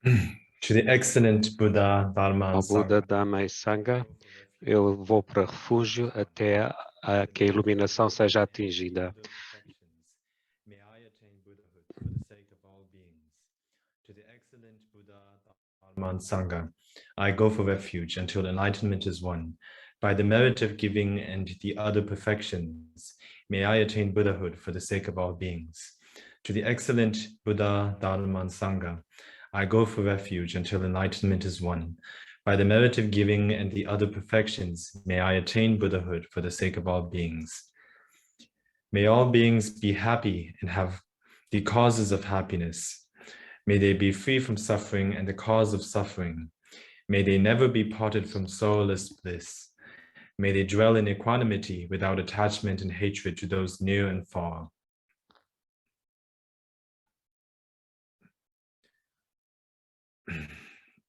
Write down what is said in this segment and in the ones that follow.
To the excellent Buddha, Dharma, Ao and Buda, Sangha, Dhamma e Sangha, eu vou para refúgio até que a iluminação seja atingida. may I attain Buddhahood for the sake of all beings. To the excellent Buddha, Dharma, and Sangha, I go for refuge until enlightenment is won. By the merit of giving and the other perfections, may I attain Buddhahood for the sake of all beings. To the excellent Buddha, Dharma, and Sangha, I go for refuge until enlightenment is won. By the merit of giving and the other perfections, may I attain Buddhahood for the sake of all beings. May all beings be happy and have the causes of happiness. May they be free from suffering and the cause of suffering. May they never be parted from soulless bliss. May they dwell in equanimity without attachment and hatred to those near and far.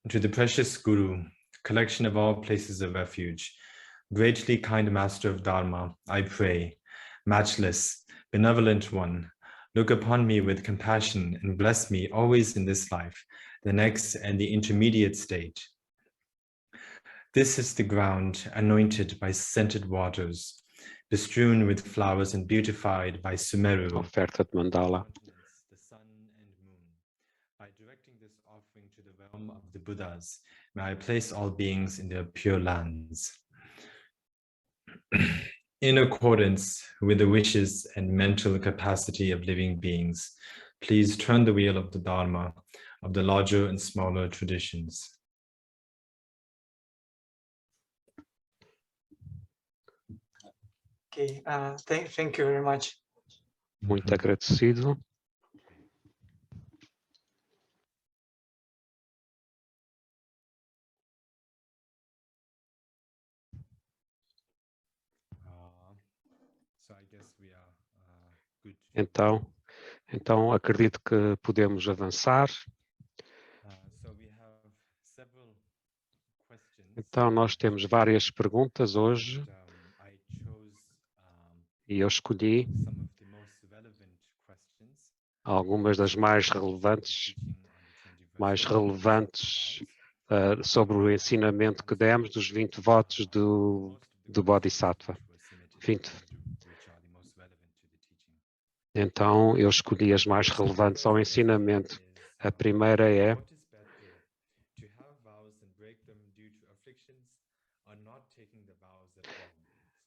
To the precious Guru, collection of all places of refuge, greatly kind Master of Dharma, I pray, matchless, benevolent one, look upon me with compassion and bless me always in this life, the next and the intermediate state. This is the ground anointed by scented waters, bestrewn with flowers and beautified by Sumeru, Oferta de mandala. the sun and moon. By directing this offering to the realm of the Buddhas, may I place all beings in their pure lands. In accordance with the wishes and mental capacity of living beings, please turn the wheel of the Dharma of the larger and smaller traditions. Okay, thank you very much. Muito agradecido. So I guess we are good. Então acredito que podemos avançar. So we have several questions. Então nós temos várias perguntas hoje I chose e eu escolhi some of the most relevant questions. algumas das mais relevantes sobre o ensinamento que demos dos 20 votos do Bodhisattva. 20. Então eu escolhi as mais relevantes ao ensinamento. A primeira é: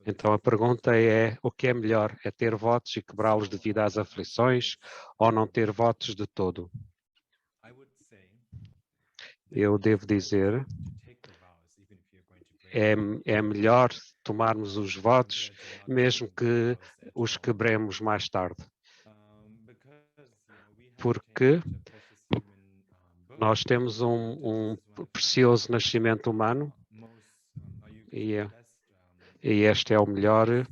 então a pergunta é: o que é melhor? É ter votos e quebrá-los devido às aflições ou não ter votos de todo? Eu devo dizer, é melhor tomarmos os votos, mesmo que os quebremos mais tarde. Porque nós temos um precioso nascimento humano e este é o melhor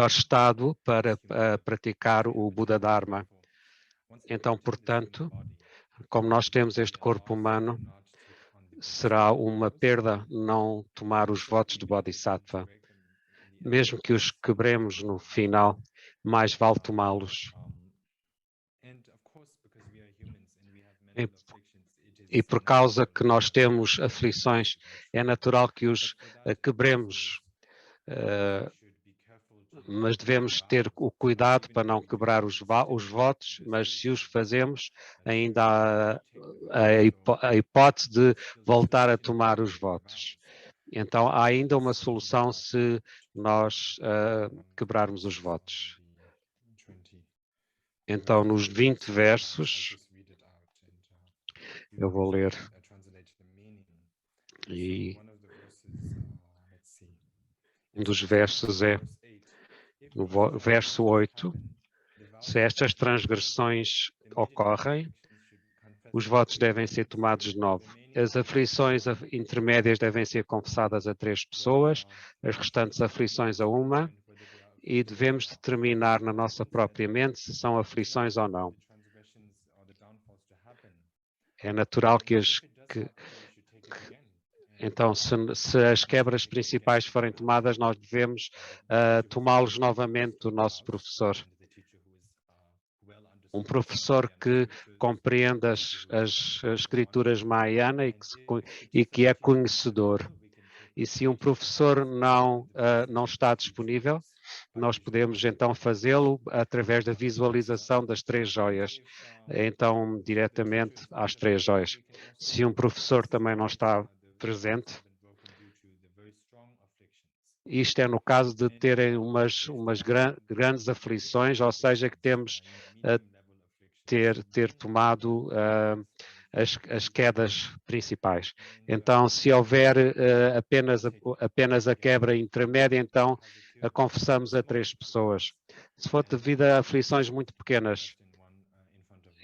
estado para praticar o Buda Dharma. Então, portanto, como nós temos este corpo humano, será uma perda não tomar os votos do Bodhisattva. Mesmo que os quebremos no final, mais vale tomá-los. E por causa que nós temos aflições, é natural que os quebremos, mas devemos ter o cuidado para não quebrar os votos, mas se os fazemos, ainda há a hipótese de voltar a tomar os votos. Então, há ainda uma solução se nós quebrarmos os votos. Então, nos 20 versos, eu vou ler. E um dos versos é, no verso 8, se estas transgressões ocorrem, os votos devem ser tomados de novo. As aflições intermédias devem ser confessadas a 3 pessoas, as restantes aflições a 1, e devemos determinar na nossa própria mente se são aflições ou não. É natural então, se as quebras principais forem tomadas, nós devemos tomá-los novamente do nosso professor. um professor que compreende as escrituras Mahayana e que é conhecedor. E se um professor não está disponível, nós podemos então fazê-lo através da visualização das 3 joias, então diretamente às 3 joias. Se um professor também não está presente, isto é no caso de terem umas grandes aflições, ou seja, que temos ter tomado as quedas principais. Então, se houver apenas a quebra intermédia, então confessamos a 3 pessoas. Se for devido a aflições muito pequenas,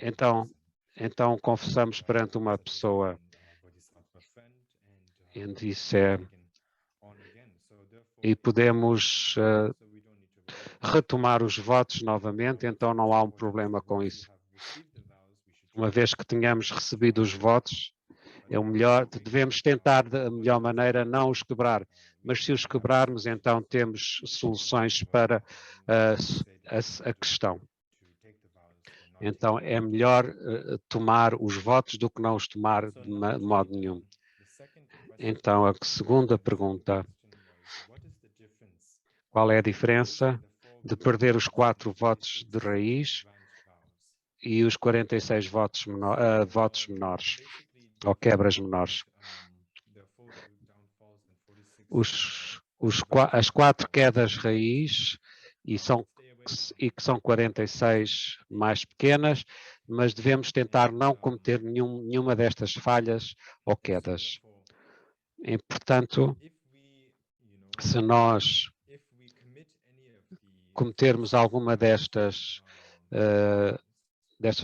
então confessamos perante uma pessoa. E podemos retomar os votos novamente, então não há um problema com isso. Uma vez que tenhamos recebido os votos, é o melhor, devemos tentar da melhor maneira não os quebrar, mas se os quebrarmos, então temos soluções para a questão. Então é melhor tomar os votos do que não os tomar de modo nenhum. Então a segunda pergunta: qual é a diferença de perder os 4 votos de raiz e os 46 votos menores, ou quebras menores? As 4 quedas raiz e que são 46 mais pequenas, mas devemos tentar não cometer nenhuma destas falhas ou quedas. E, portanto, se nós cometermos alguma destas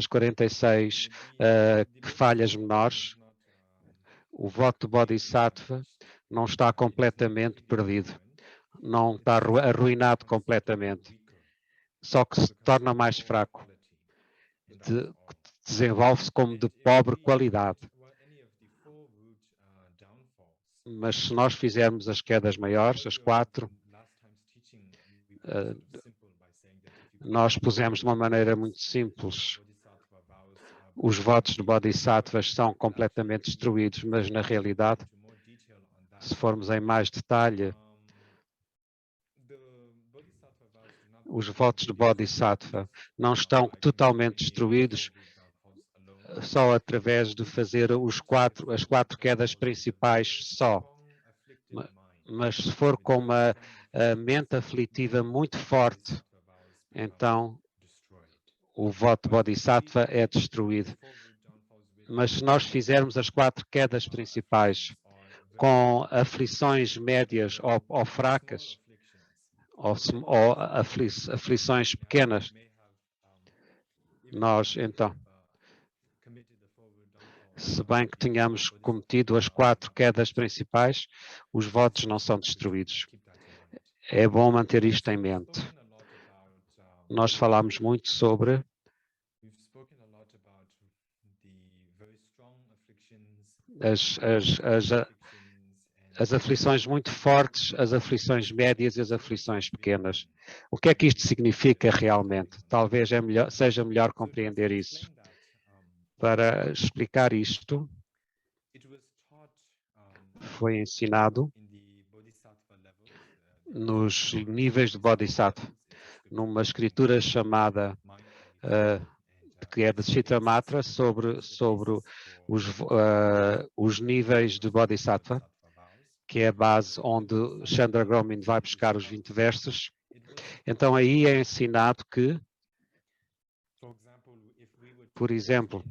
46 falhas menores, o voto do Bodhisattva não está completamente perdido, não está arruinado completamente, só que se torna mais fraco, desenvolve-se como de pobre qualidade. Mas se nós fizermos as quedas maiores, as 4, nós pusemos de uma maneira muito simples. Os votos de Bodhisattvas são completamente destruídos, mas na realidade, se formos em mais detalhe, os votos de Bodhisattva não estão totalmente destruídos só através de fazer as 4 quedas principais só. Mas se for com uma mente aflitiva muito forte, então o voto Bodhisattva é destruído. Mas se nós fizermos as 4 quedas principais com aflições médias ou fracas, ou aflições pequenas, nós então, se bem que tenhamos cometido as 4 quedas principais, os votos não são destruídos. É bom manter isto em mente. Nós falámos muito sobre as aflições muito fortes, as aflições médias e as aflições pequenas. O que é que isto significa realmente? Talvez seja melhor compreender isso. Para explicar isto, foi ensinado nos níveis de Bodhisattva, numa escritura chamada que é de Chittamatra sobre os níveis de Bodhisattva, que é a base onde Chandra Gomin vai buscar os 20 versos. Então aí é ensinado que, por exemplo,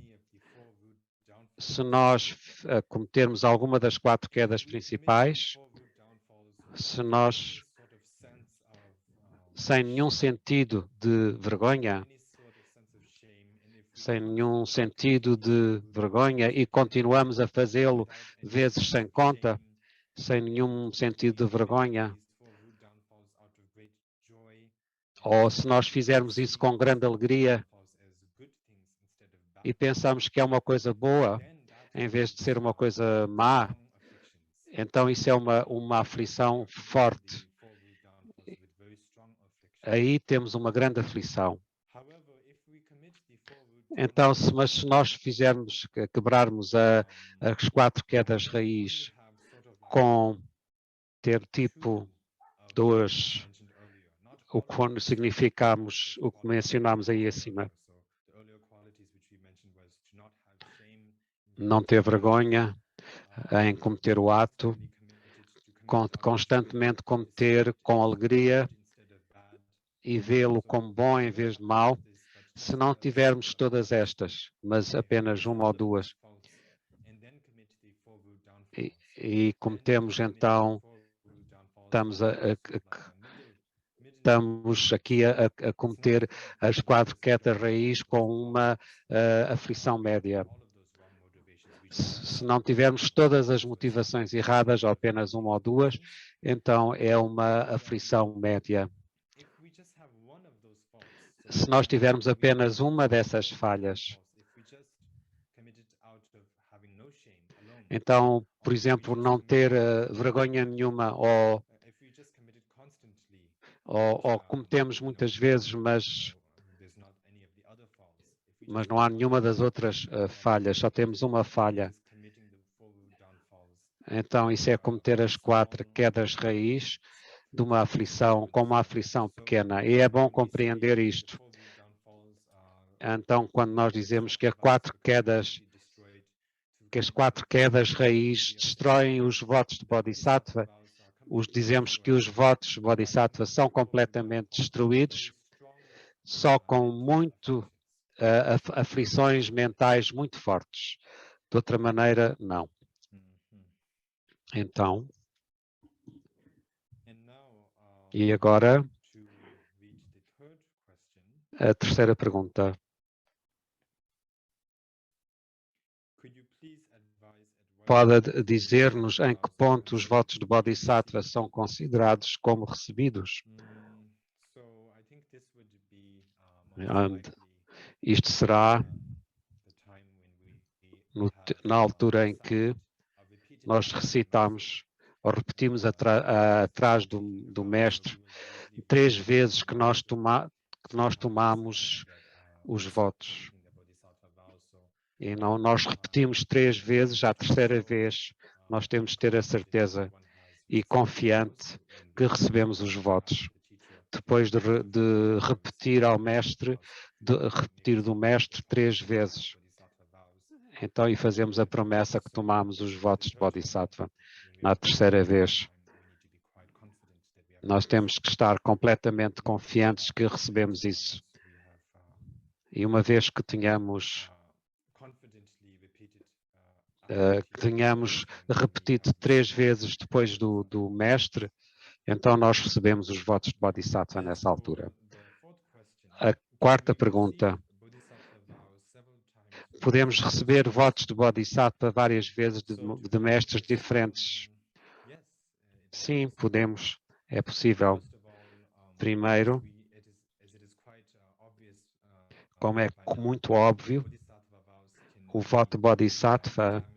se nós cometermos alguma das 4 quedas principais, se nós, sem nenhum sentido de vergonha, e continuamos a fazê-lo vezes sem conta, sem nenhum sentido de vergonha, ou se nós fizermos isso com grande alegria e pensamos que é uma coisa boa, em vez de ser uma coisa má, então isso é uma aflição forte. Aí temos uma grande aflição. Então, mas se nós fizermos, quebrarmos as 4 quedas raiz com ter tipo 2, o que significamos, o que mencionámos aí acima, não ter vergonha em cometer o ato, constantemente cometer com alegria e vê-lo como bom em vez de mau. Se não tivermos todas estas, mas apenas uma ou duas, e cometemos então, estamos aqui a cometer as 4 quedas raiz com uma aflição média. Se não tivermos todas as motivações erradas, ou apenas uma ou duas, então é uma aflição média. Se nós tivermos apenas uma dessas falhas, então, por exemplo, não ter vergonha nenhuma ou cometemos muitas vezes, mas não há nenhuma das outras falhas, só temos uma falha. Então, isso é cometer as 4 quedas raiz de uma aflição, com uma aflição pequena. E é bom compreender isto. Então, quando nós dizemos que as 4 quedas raiz destroem os votos de Bodhisattva, dizemos que os votos de Bodhisattva são completamente destruídos, só com aflições mentais muito fortes. De outra maneira, não. Então, e agora, a terceira pergunta. Pode dizer-nos em que ponto os votos de Bodhisattva são considerados como recebidos? Isto será na altura em que nós recitamos ou repetimos atrás do mestre 3 vezes que nós tomamos os votos. E não, nós repetimos 3 vezes, à terceira vez nós temos de ter a certeza e confiante que recebemos os votos. Depois de repetir ao mestre, repetir do mestre 3 vezes. Então, e fazemos a promessa que tomamos os votos de Bodhisattva na terceira vez. Nós temos que estar completamente confiantes que recebemos isso. E uma vez que tenhamos repetido 3 vezes depois do mestre, então nós recebemos os votos de Bodhisattva nessa altura. A quarta pergunta. Podemos receber votos de Bodhisattva várias vezes de mestres diferentes? Sim, podemos. É possível. Primeiro, como é muito óbvio, o voto de Bodhisattva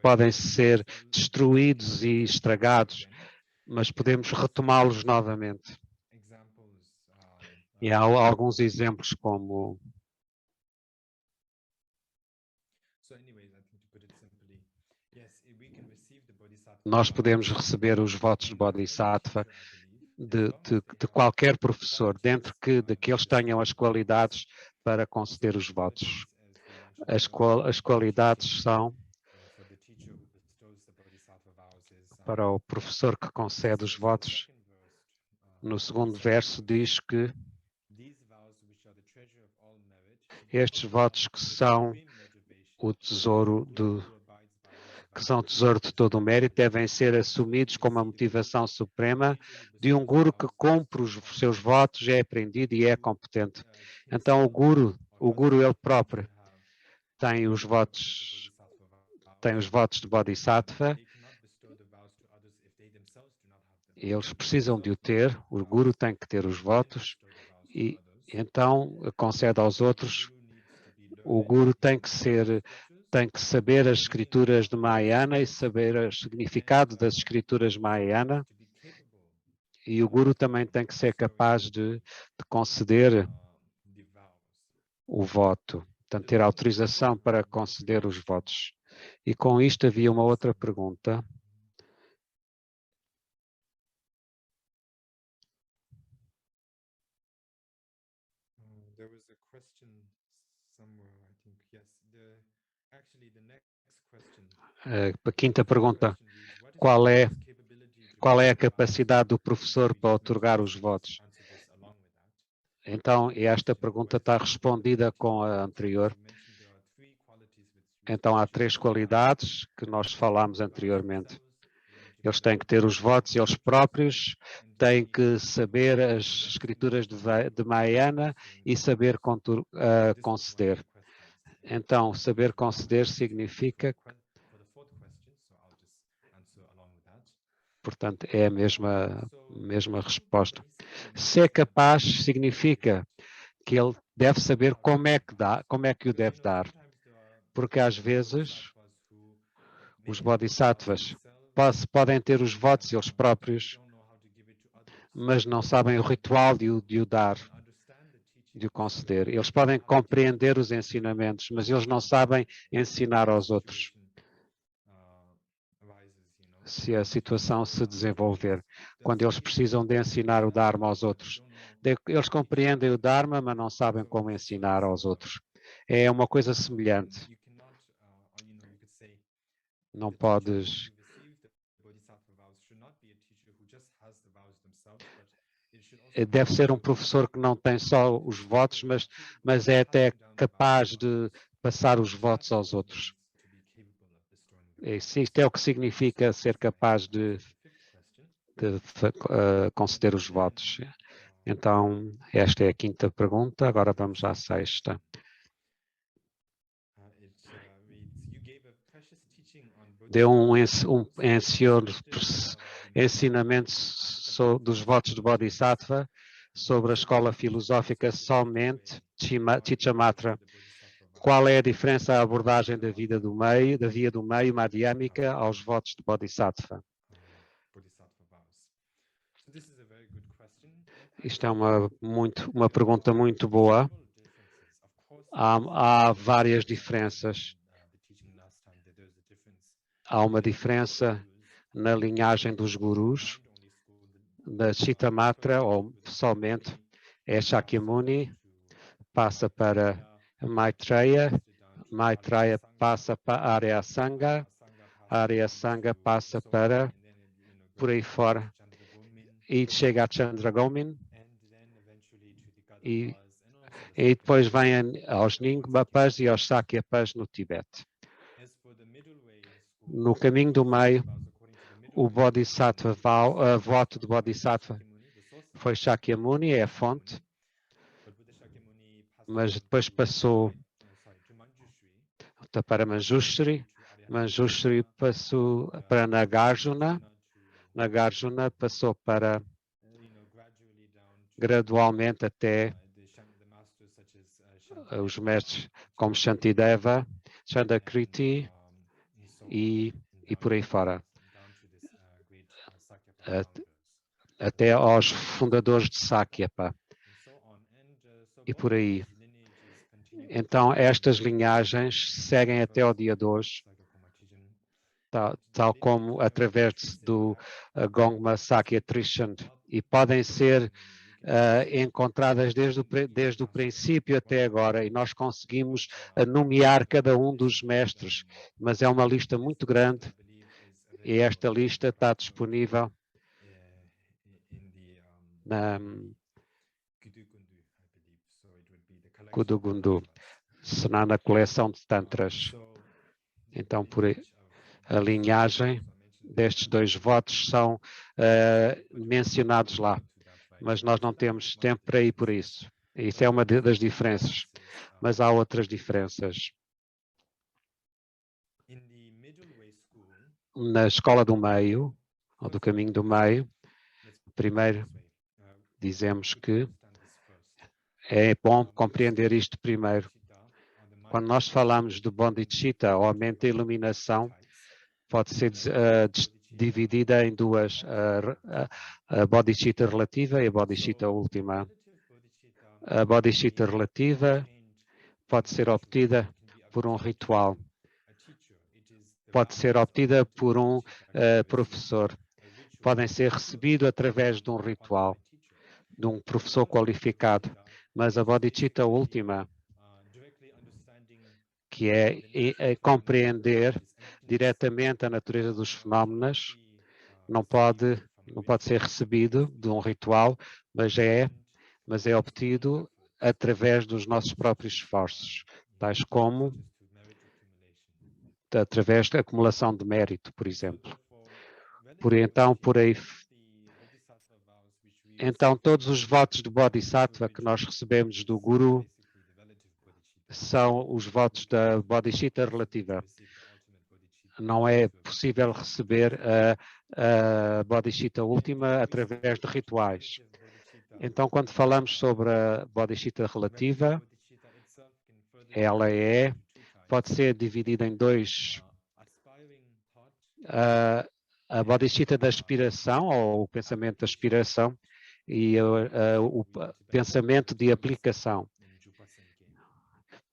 podem ser destruídos e estragados, mas podemos retomá-los novamente. E há alguns exemplos como... Nós podemos receber os votos de Bodhisattva de qualquer professor, dentro de que eles tenham as qualidades para conceder os votos. As qualidades são para o professor que concede os votos. No segundo verso diz que estes votos que são o tesouro de todo o mérito devem ser assumidos como a motivação suprema de um guru que cumpre os seus votos, é aprendido e é competente. Então o guru ele próprio tem os votos de Bodhisattva. Eles precisam de o ter, o guru tem que ter os votos e então concede aos outros. O guru tem que saber as escrituras de Mahayana e saber o significado das escrituras Mahayana. E o guru também tem que ser capaz de conceder o voto, portanto, ter autorização para conceder os votos. E com isto havia uma outra pergunta. There was a question somewhere, I think. Yes, actually the next question. A quinta pergunta, qual é a capacidade do professor para otorgar os votos? Então, esta pergunta está respondida com a anterior. Então, há 3 qualidades que nós falámos anteriormente. Eles têm que ter os votos eles próprios, têm que saber as escrituras de Mahayana e saber conceder. Então, saber conceder significa, portanto, é a mesma resposta. Ser capaz significa que ele deve saber como é que o deve dar. Porque às vezes os bodhisattvas podem ter os votos eles próprios, mas não sabem o ritual de o dar, de o conceder. Eles podem compreender os ensinamentos, mas eles não sabem ensinar aos outros. Se a situação se desenvolver, quando eles precisam de ensinar o Dharma aos outros. Eles compreendem o Dharma, mas não sabem como ensinar aos outros. É uma coisa semelhante. Não podes... Deve ser um professor que não tem só os votos, mas é até capaz de passar os votos aos outros. Isto é o que significa ser capaz de conceder os votos. Então, esta é a quinta pergunta. Agora vamos à sexta. Deu ensinamento dos votos de Bodhisattva sobre a escola filosófica somente Chittamatra. Qual é a diferença à abordagem da via do meio madhyamika aos votos de Bodhisattva? Isto é uma pergunta muito boa. Há várias diferenças. Há uma diferença na linhagem dos gurus, da Chittamatra, ou somente é Shakyamuni, passa para Maitreya, Maitreya passa para Arya Sangha passa para, por aí fora, e chega a Chandragomin, e depois vem aos Nyingmapas e aos Sakyapas no Tibete. No caminho do meio, o Bodhisattva, voto de Bodhisattva foi Shakyamuni, é a fonte, mas depois passou para Manjushri, Manjushri passou para Nagarjuna, Nagarjuna passou para gradualmente até os mestres como Shantideva, Chandakriti e por aí fora. Até aos fundadores de Sakyapa e por aí. Então, estas linhagens seguem até ao dia de hoje, tal como através do Gongma Sakya Trishand, e podem ser encontradas desde o princípio até agora, e nós conseguimos nomear cada um dos mestres, mas é uma lista muito grande, e esta lista está disponível na Kudugundu, será na coleção de tantras. Então, por aí, a linhagem destes 2 votos são mencionados lá, mas nós não temos tempo para ir por isso. Isso é uma das diferenças, mas há outras diferenças. Na escola do meio, ou do caminho do meio, primeiro dizemos que é bom compreender isto primeiro. Quando nós falamos de bodhicitta, ou aumento da iluminação, pode ser dividida em 2, a bodhicitta relativa e a bodhicitta última. A bodhicitta relativa pode ser obtida por um ritual, pode ser obtida por um professor, podem ser recebidos através de um ritual, de um professor qualificado, mas a bodhicitta última, que é compreender diretamente a natureza dos fenómenos, não pode ser recebido de um ritual, mas é obtido através dos nossos próprios esforços, tais como através da acumulação de mérito, por exemplo. Então, todos os votos de Bodhisattva que nós recebemos do Guru são os votos da Bodhicitta relativa. Não é possível receber a Bodhicitta última através de rituais. Então, quando falamos sobre a Bodhicitta relativa, ela pode ser dividida em dois. A Bodhicitta da aspiração, ou o pensamento da aspiração, e o pensamento de aplicação.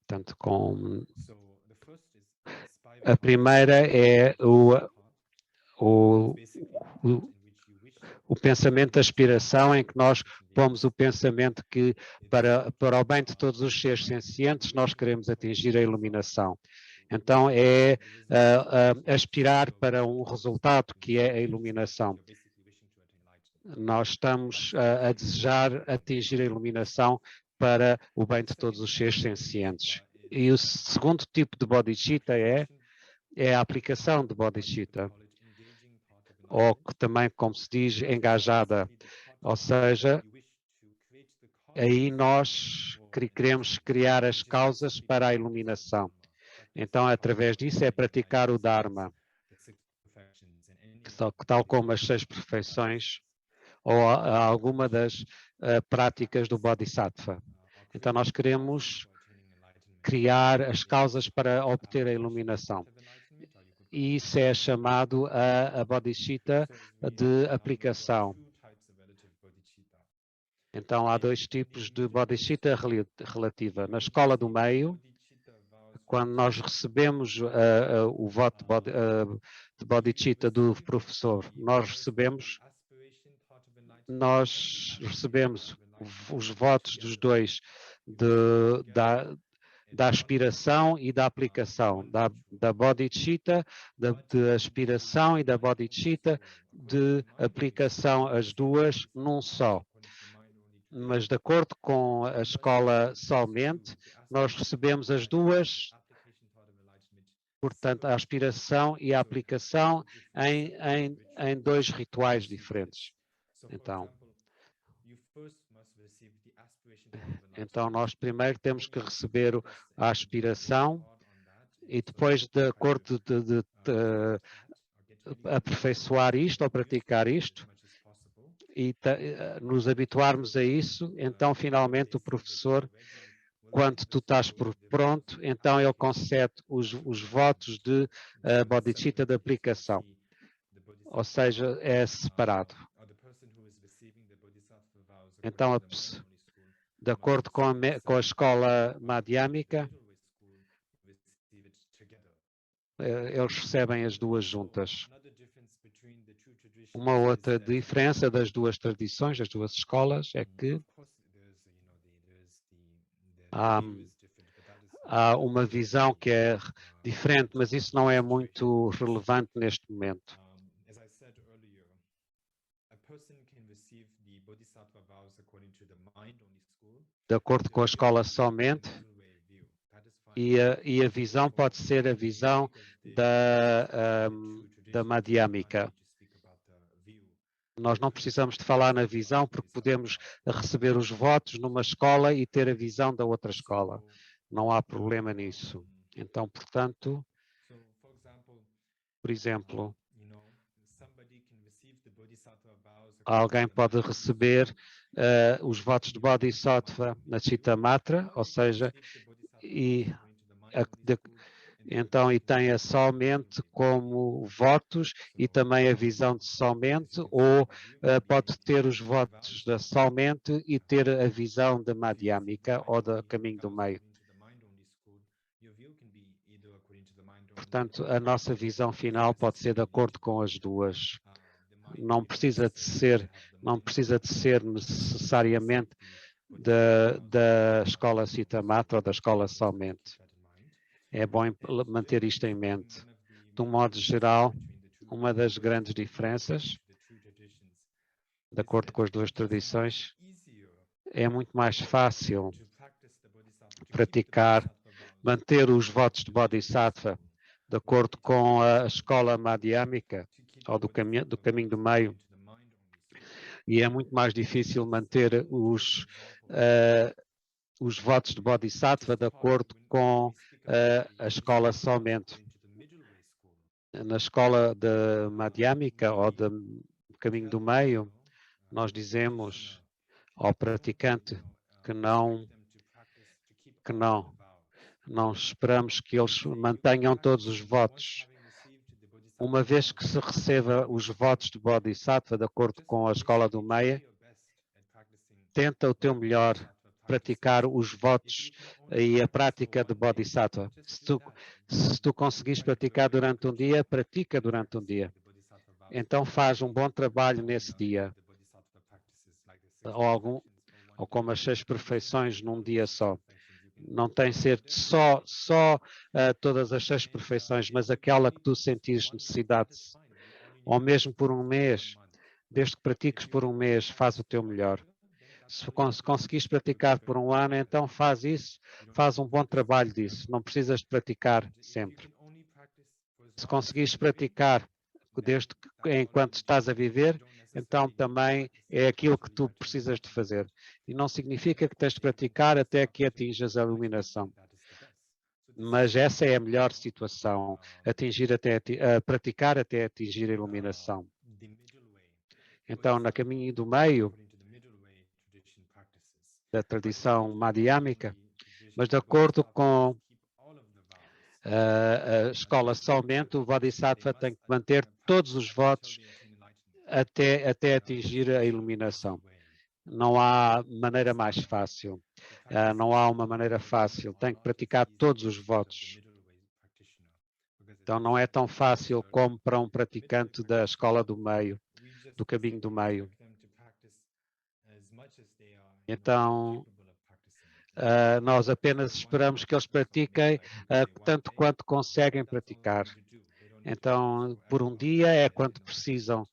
Portanto, a primeira é o pensamento de aspiração, em que nós pomos o pensamento que, para o bem de todos os seres sencientes, nós queremos atingir a iluminação. Então, é aspirar para um resultado que é a iluminação. Nós estamos a desejar atingir a iluminação para o bem de todos os seres sencientes. E o segundo tipo de bodhicitta é a aplicação de bodhicitta, ou que também, como se diz, engajada. Ou seja, aí nós queremos criar as causas para a iluminação. Então, através disso, é praticar o Dharma, que tal como as 6 perfeições, ou alguma das práticas do Bodhisattva. Então, nós queremos criar as causas para obter a iluminação. E isso é chamado a Bodhicitta de aplicação. Então, há 2 tipos de Bodhicitta relativa. Na escola do meio, quando nós recebemos o voto de Bodhicitta do professor, nós recebemos os votos dos dois, da aspiração e da aplicação, da bodhicitta, de aspiração e da bodhicitta, de aplicação, as duas num só. Mas de acordo com a escola somente, nós recebemos as duas, portanto, a aspiração e a aplicação em 2 rituais diferentes. Então, nós primeiro temos que receber a aspiração e depois, de acordo de aperfeiçoar isto ou praticar isto e nos habituarmos a isso, então finalmente o professor, quando tu estás pronto, então ele concede os votos de bodhicitta de aplicação, ou seja, é separado. Então, de acordo com a escola madhyamika, eles recebem as duas juntas. Uma outra diferença das duas tradições, das duas escolas, é que há uma visão que é diferente, mas isso não é muito relevante neste momento. De acordo com a escola somente, e a visão pode ser a visão da madhyamika. Nós não precisamos de falar na visão, porque podemos receber os votos numa escola e ter a visão da outra escola. Não há problema nisso. Então, portanto, por exemplo, alguém pode receber os votos de Bodhisattva na Citta Matra, ou seja, então, e tem a somente como votos e também a visão de somente, ou pode ter os votos da somente e ter a visão da madhyamika ou do caminho do meio. Portanto, a nossa visão final pode ser de acordo com as duas. Não precisa de ser necessariamente da escola Citamata ou da escola somente. É bom manter isto em mente. De um modo geral, uma das grandes diferenças, de acordo com as duas tradições, é muito mais fácil praticar, manter os votos de Bodhisattva de acordo com a escola madhyamika ou do caminho do meio, e é muito mais difícil manter os votos de Bodhisattva de acordo com a escola somente. Na escola de madhyamika ou do caminho do meio, nós dizemos ao praticante que não esperamos que eles mantenham todos os votos. Uma vez que se receba os votos de Bodhisattva de acordo com a escola do meio, tenta o teu melhor praticar os votos e a prática de Bodhisattva. Se tu conseguires praticar durante um dia, pratica durante um dia. Então faz um bom trabalho nesse dia. Ou como as 6 perfeições num dia só. Não tem de ser só todas as 6 perfeições, mas aquela que tu sentires necessidade. Ou mesmo por um mês, desde que pratiques por um mês, faz o teu melhor. Se conseguires praticar por um ano, então faz isso, faz um bom trabalho disso. Não precisas de praticar sempre. Se conseguires praticar enquanto estás a viver, então também é aquilo que tu precisas de fazer. E não significa que tens de praticar até que atinjas a iluminação. Mas essa é a melhor situação, praticar até atingir a iluminação. Então, no caminho do meio da tradição madhyamika, mas de acordo com a escola somente, o Bodhisattva tem que manter todos os votos até atingir a iluminação. Não há maneira mais fácil. Não há uma maneira fácil. Tem que praticar todos os votos. Então não é tão fácil como para um praticante da escola do meio, do caminho do meio. Então nós apenas esperamos que eles pratiquem tanto quanto conseguem praticar. Então, por um dia é quanto precisam,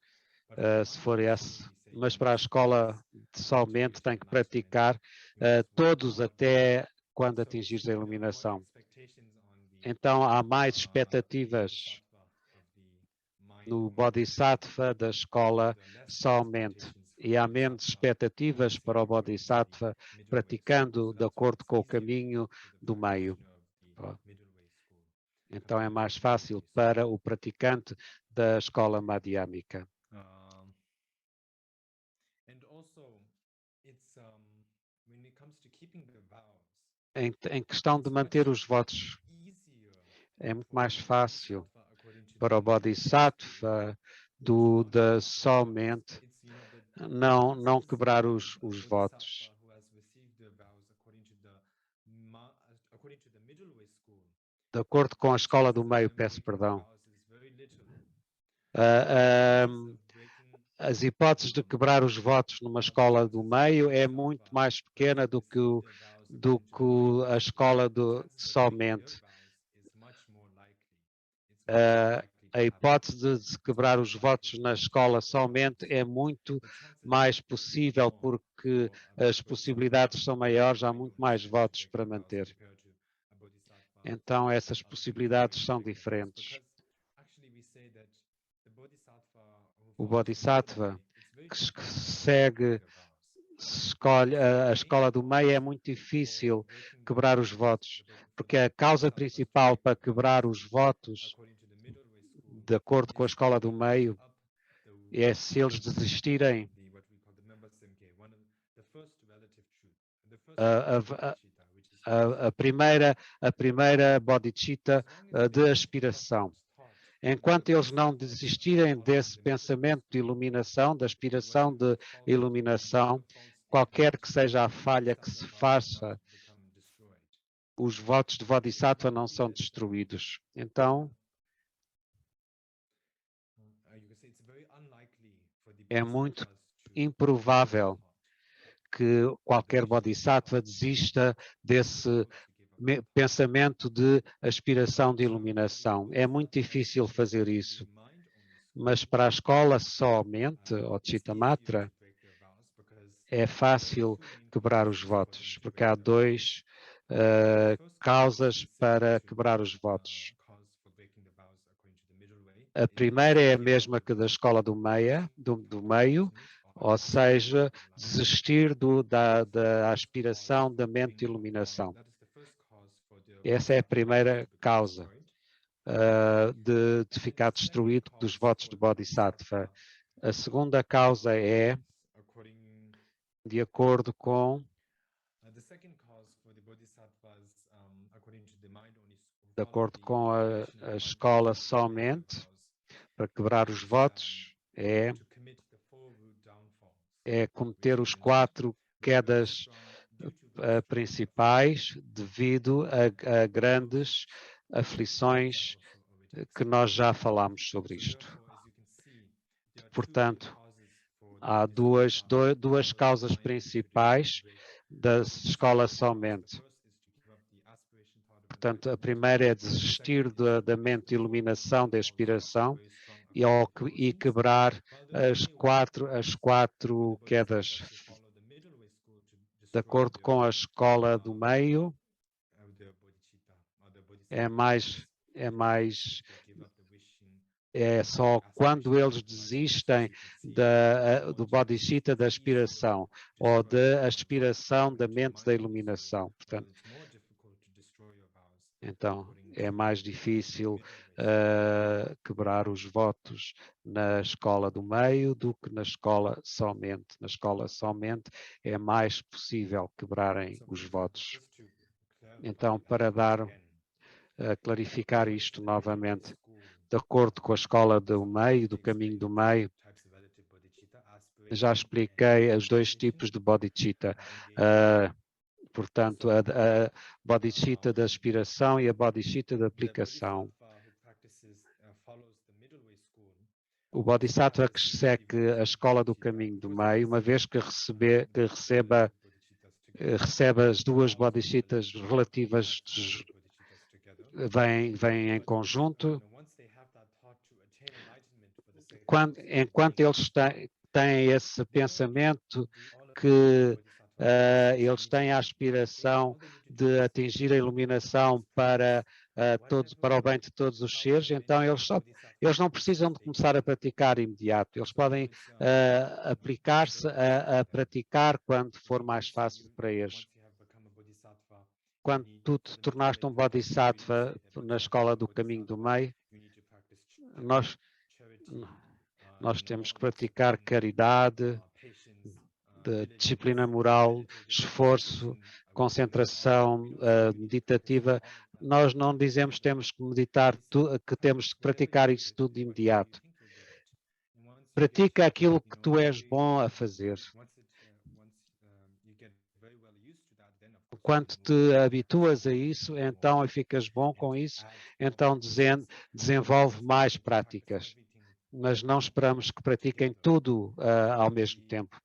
se for esse. Mas para a escola somente tem que praticar todos até quando atingires a iluminação. Então há mais expectativas no Bodhisattva da escola somente. E há menos expectativas para o Bodhisattva praticando de acordo com o caminho do meio. Então é mais fácil para o praticante da escola madhyamika. Em questão de manter os votos, é muito mais fácil para o Bodhisattva da somente não quebrar os votos. De acordo com a escola do meio, peço perdão. As hipóteses de quebrar os votos numa escola do meio é muito mais pequena do que a escola somente. A hipótese de se quebrar os votos na escola somente é muito mais possível porque as possibilidades são maiores, há muito mais votos para manter. Então essas possibilidades são diferentes. O Bodhisattva que escolhe a escola do meio é muito difícil quebrar os votos, porque a causa principal para quebrar os votos de acordo com a escola do meio é se eles desistirem a primeira bodhicitta de aspiração. Enquanto eles não desistirem desse pensamento de iluminação, da aspiração de iluminação, qualquer que seja a falha que se faça, os votos de Bodhisattva não são destruídos. Então, É muito improvável que qualquer bodhisattva desista desse pensamento de aspiração de iluminação. É muito difícil fazer isso. Mas para a escola somente, ou Chittamatra, é fácil quebrar os votos, porque há duas causas para quebrar os votos. A primeira é a mesma que da escola do meio, ou seja, desistir da aspiração da mente de iluminação. Essa é a primeira causa de ficar destruído dos votos de Bodhisattva. A segunda causa é, de acordo com a escola somente, para quebrar os votos, é cometer os 4 quedas principais devido a grandes aflições que nós já falámos sobre isto. Portanto, há duas causas principais da escola somente. Portanto, a primeira é desistir da mente de iluminação, da aspiração, e quebrar as quatro quedas. De acordo com a escola do meio, é só quando eles desistem do bodhicitta da aspiração ou da aspiração da mente da iluminação. Portanto, então, é mais difícil quebrar os votos na escola do meio do que na escola somente. Na escola somente é mais possível quebrarem os votos. Então, para clarificar isto novamente, de acordo com a escola do meio, do caminho do meio, já expliquei os 2 tipos de bodhicitta. Portanto, a bodhicitta da aspiração e a bodhicitta da aplicação. O bodhisattva que segue a escola do caminho do meio, uma vez que recebe as 2 bodhicittas relativas, vêm em conjunto. Enquanto eles têm esse pensamento que eles têm a aspiração de atingir a iluminação para o bem de todos os seres, então eles não precisam de começar a praticar imediato. Eles podem aplicar-se a praticar quando for mais fácil para eles. Quando tu te tornaste um bodhisattva na escola do caminho do meio, nós temos que praticar caridade, disciplina moral, esforço, concentração meditativa. Nós não dizemos que temos que meditar, que temos que praticar isso tudo de imediato. Pratica aquilo que tu és bom a fazer. Quando te habituas a isso, então e ficas bom com isso, então desenvolve mais práticas. Mas não esperamos que pratiquem tudo ao mesmo tempo.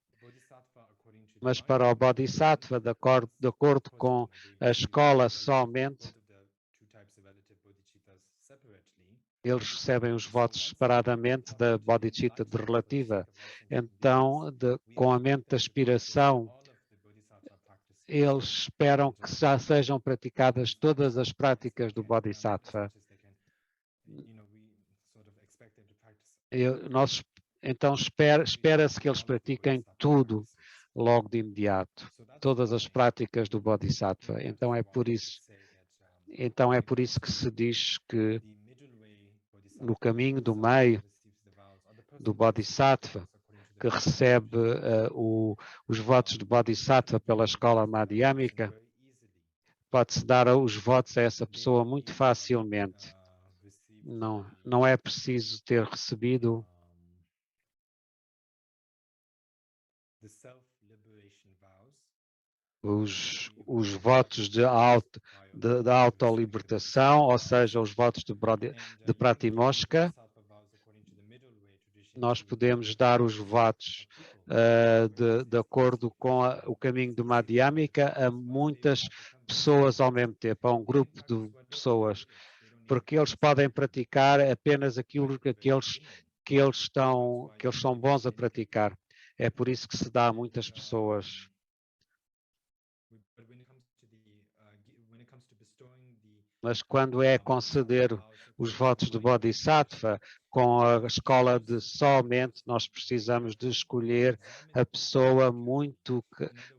Mas para o Bodhisattva, de acordo com a escola somente, eles recebem os votos separadamente da Bodhicitta de relativa. Então, com a mente de aspiração, eles esperam que já sejam praticadas todas as práticas do Bodhisattva. Então, espera-se que eles pratiquem tudo logo de imediato, todas as práticas do Bodhisattva. Então é por isso que se diz que no caminho do meio do Bodhisattva, que recebe os votos de Bodhisattva pela escola madhyamika, pode-se dar os votos a essa pessoa muito facilmente. Não é preciso ter recebido os votos de autolibertação, ou seja, os votos de Pratimoksha. nós podemos dar os votos de acordo com o caminho de Madhyamika a muitas pessoas ao mesmo tempo, a um grupo de pessoas, porque eles podem praticar apenas aquilo que eles são bons a praticar. É por isso que se dá a muitas pessoas. Mas quando é conceder os votos de Bodhisattva com a escola de somente, nós precisamos de escolher a pessoa muito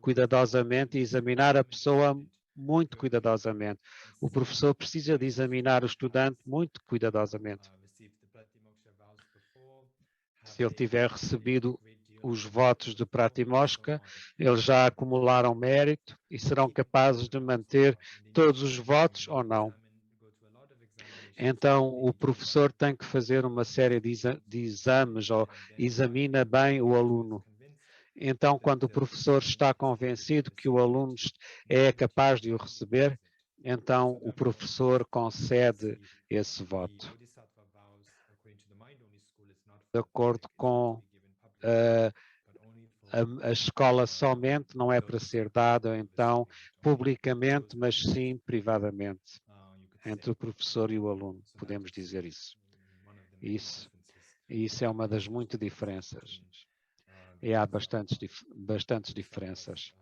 cuidadosamente e examinar a pessoa muito cuidadosamente. O professor precisa de examinar o estudante muito cuidadosamente. Se ele tiver recebido os votos de Pratimoksha, eles já acumularam mérito e serão capazes de manter todos os votos ou não. Então, o professor tem que fazer uma série de exames ou examina bem o aluno. Então, quando o professor está convencido que o aluno é capaz de o receber, então o professor concede esse voto. De acordo com a escola somente não é para ser dada, então, publicamente, mas sim privadamente, entre o professor e o aluno, podemos dizer isso. Isso é uma das muitas diferenças. E há bastantes diferenças.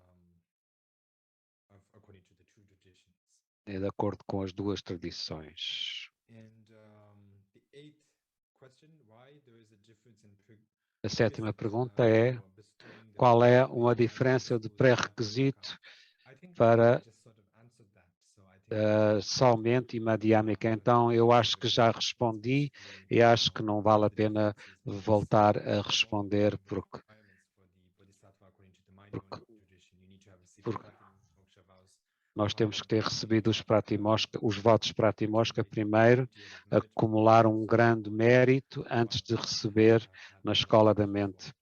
É de acordo com as duas tradições. A sétima pergunta é: qual é uma diferença de pré-requisito para somente e Madhyamika? Então, eu acho que já respondi e acho que não vale a pena voltar a responder porque nós temos que ter recebido os votos Pratimoksha primeiro, acumular um grande mérito antes de receber na escola da mente.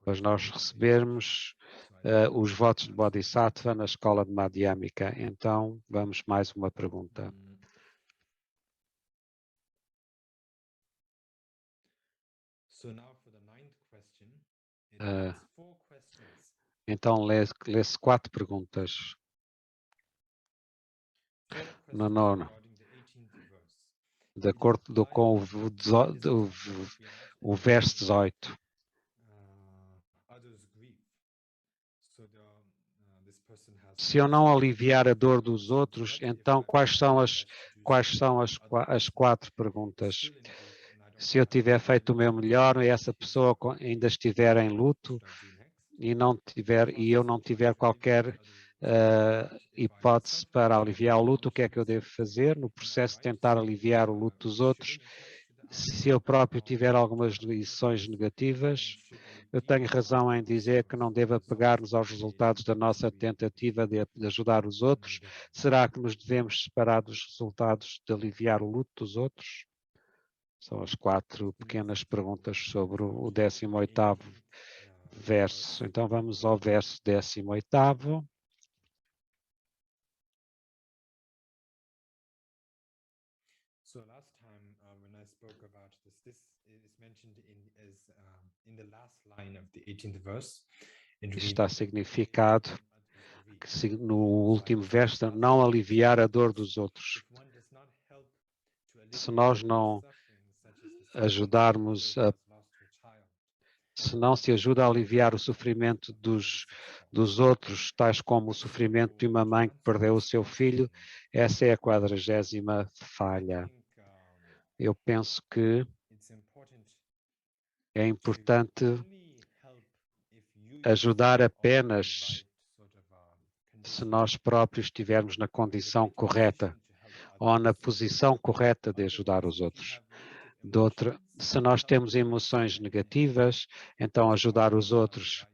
Mas nós recebermos os votos de Bodhisattva na escola de Madhyamika. Então, vamos mais uma pergunta. Então, lê-se 4 perguntas. Não. De acordo com o verso 18. Se eu não aliviar a dor dos outros, então quais são as 4 perguntas? Se eu tiver feito o meu melhor e essa pessoa ainda estiver em luto e eu não tiver qualquer hipótese para aliviar o luto, o que é que eu devo fazer no processo de tentar aliviar o luto dos outros? Se eu próprio tiver algumas lições negativas, eu tenho razão em dizer que não devo apegar-nos aos resultados da nossa tentativa de ajudar os outros. Será que nos devemos separar dos resultados de aliviar o luto dos outros? São as 4 pequenas perguntas sobre o 18º verso. Então vamos ao verso 18º. So last time when I spoke about this is mentioned in the last line of the 18th verse. Está significado que no último verso não aliviar a dor dos outros. Se nós não ajudarmos se não se ajuda a aliviar o sofrimento dos outros, tais como o sofrimento de uma mãe que perdeu o seu filho, essa é a 40ª falha. Eu penso que é importante ajudar apenas se nós próprios estivermos na condição correta ou na posição correta de ajudar os outros. Se nós temos emoções negativas, então ajudar os outros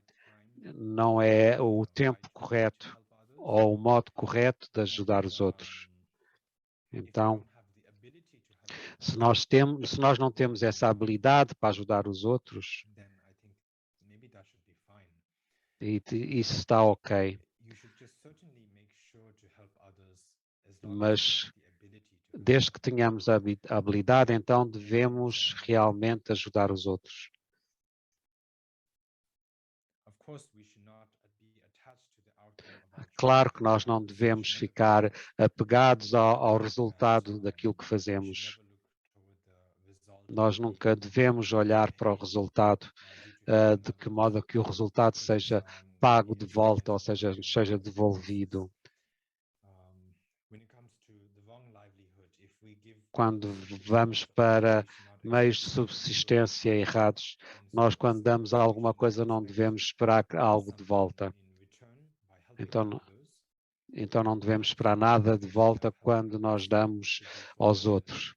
não é o tempo correto ou o modo correto de ajudar os outros. Então, se nós não temos essa habilidade para ajudar os outros, isso está ok. Mas Desde que tenhamos a habilidade, então devemos realmente ajudar os outros. Claro que nós não devemos ficar apegados ao resultado daquilo que fazemos. Nós nunca devemos olhar para o resultado de que modo que o resultado seja pago de volta, ou seja, seja devolvido. Quando vamos para meios de subsistência errados, nós quando damos alguma coisa não devemos esperar algo de volta. Então não devemos esperar nada de volta quando nós damos aos outros.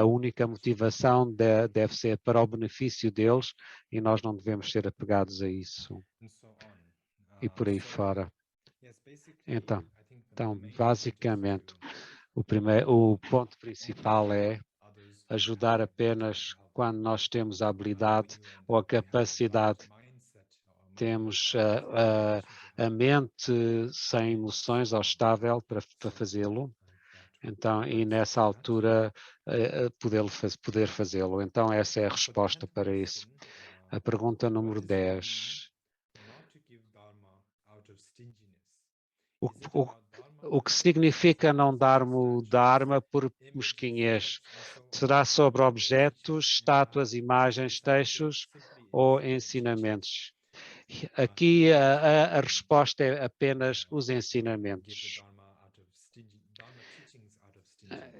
A única motivação deve ser para o benefício deles e nós não devemos ser apegados a isso. E por aí fora. Então basicamente, o ponto principal é ajudar apenas quando nós temos a habilidade ou a capacidade. Temos a mente sem emoções ou estável para fazê-lo. Então, e nessa altura poder fazê-lo. Então, essa é a resposta para isso. A pergunta número 10. O que significa não dar-me o Dharma por mesquinhez? Será sobre objetos, estátuas, imagens, textos ou ensinamentos? Aqui a resposta é apenas os ensinamentos.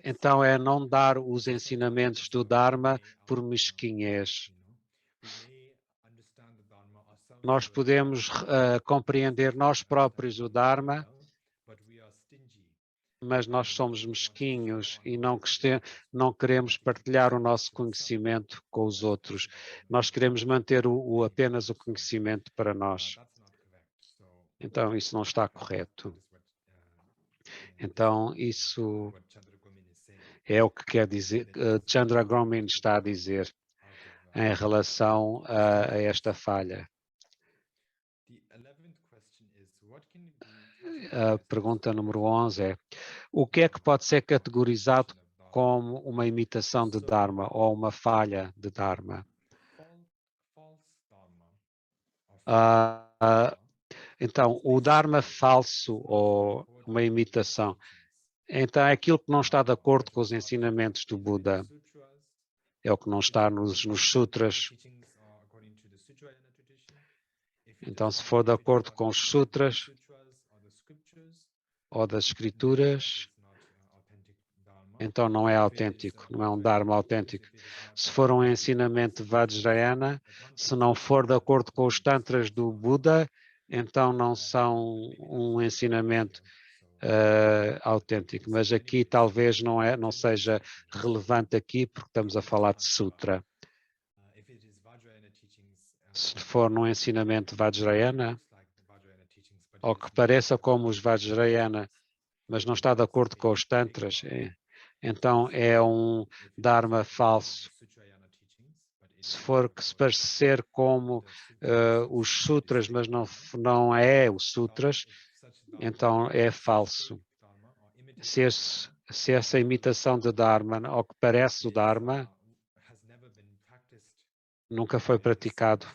Então é não dar os ensinamentos do Dharma por mesquinhez. Nós podemos compreender nós próprios o Dharma, mas nós somos mesquinhos e não queremos partilhar o nosso conhecimento com os outros. Nós queremos manter apenas o conhecimento para nós. Então, isso não está correto. Então, isso é o que quer dizer, Chandra Gromin está a dizer em relação a esta falha. A pergunta número 11 é: o que é que pode ser categorizado como uma imitação de Dharma ou uma falha de Dharma? Então, o Dharma falso ou uma imitação, então é aquilo que não está de acordo com os ensinamentos do Buda. É o que não está nos sutras. Então, se for de acordo com os sutras ou das escrituras, então não é autêntico, não é um Dharma autêntico. Se for um ensinamento Vajrayana, se não for de acordo com os tantras do Buda, então não são um ensinamento autêntico. Mas aqui talvez não seja relevante aqui, porque estamos a falar de sutra. Se for num ensinamento Vajrayana, ou que pareça como os Vajrayana, mas não está de acordo com os tantras, então é um Dharma falso. Se for que se parecer como os sutras, mas não é os sutras, então é falso. Se essa imitação de Dharma, ou que parece o Dharma, nunca foi praticado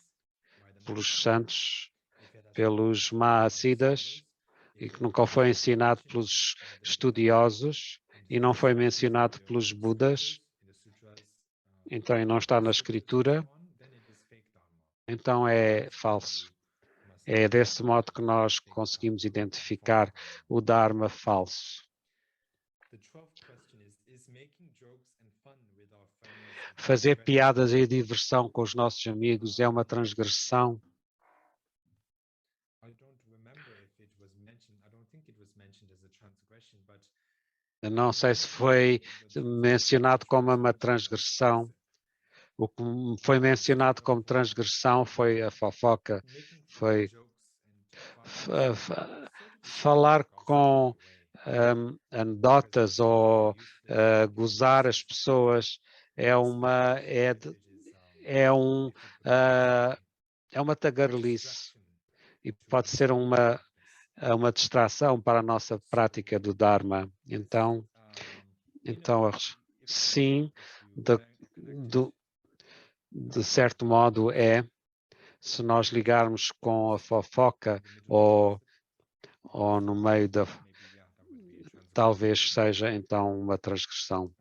pelos santos, pelos Mahasiddhas, e que nunca foi ensinado pelos estudiosos, e não foi mencionado pelos Budas, então e não está na escritura, então é falso. É desse modo que nós conseguimos identificar o Dharma falso. Fazer piadas e diversão com os nossos amigos é uma transgressão? Eu não sei se foi mencionado como uma transgressão. O que foi mencionado como transgressão foi a fofoca, foi falar com anedotas ou gozar as pessoas é uma tagarelice e pode ser uma distração para a nossa prática do Dharma. Então, Então, sim, de certo modo se nós ligarmos com a fofoca ou no meio da... Talvez seja então uma transgressão.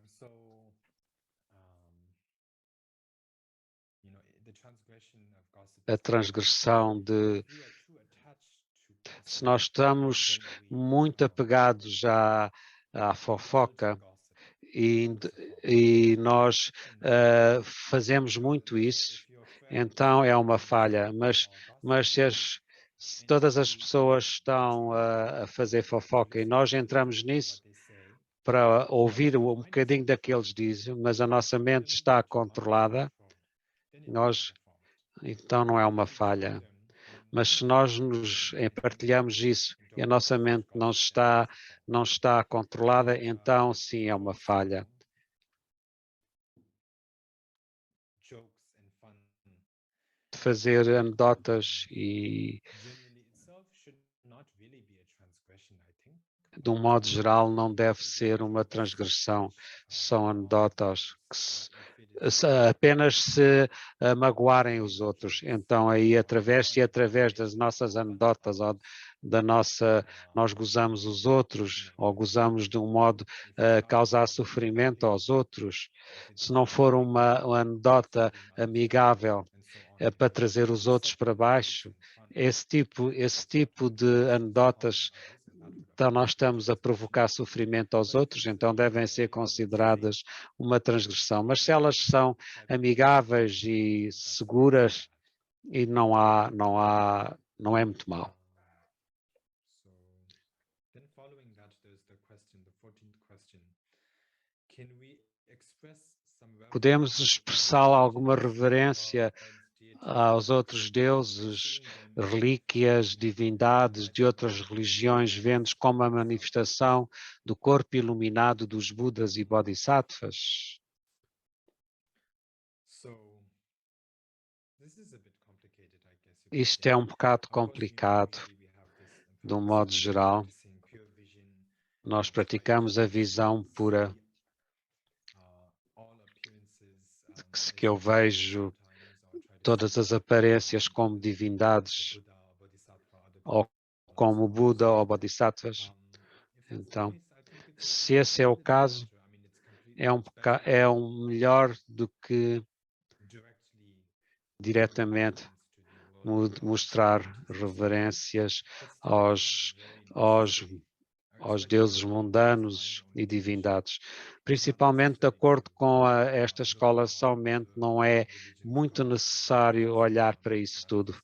A transgressão de... Se nós estamos muito apegados à fofoca e nós fazemos muito isso, então é uma falha. Mas se todas as pessoas estão a fazer fofoca e nós entramos nisso para ouvir um bocadinho daqueles dizem, mas a nossa mente está controlada, então não é uma falha. Mas se nós partilhamos isso e a nossa mente não está controlada, então sim é uma falha. De fazer anedotas e, de um modo geral, não deve ser uma transgressão. São anedotas que apenas se magoarem os outros. Então aí através das nossas anedotas ou nós gozamos os outros ou gozamos de um modo a causar sofrimento aos outros. Se não for uma anedota amigável para trazer os outros para baixo, esse tipo de anedotas, então nós estamos a provocar sofrimento aos outros, então devem ser consideradas uma transgressão. Mas se elas são amigáveis e seguras, e não é muito mal. Podemos expressar alguma reverência aos outros deuses, relíquias, divindades de outras religiões, vendo como a manifestação do corpo iluminado dos Budas e Bodhisattvas? Isto é um bocado complicado, de um modo geral. Nós praticamos a visão pura, que eu vejo todas as aparências como divindades, ou como Buda ou Bodhisattvas. Então, se esse é o caso, é um melhor do que diretamente mostrar reverências aos deuses mundanos e divindades. Principalmente de acordo com esta escola somente, não é muito necessário olhar para isso tudo.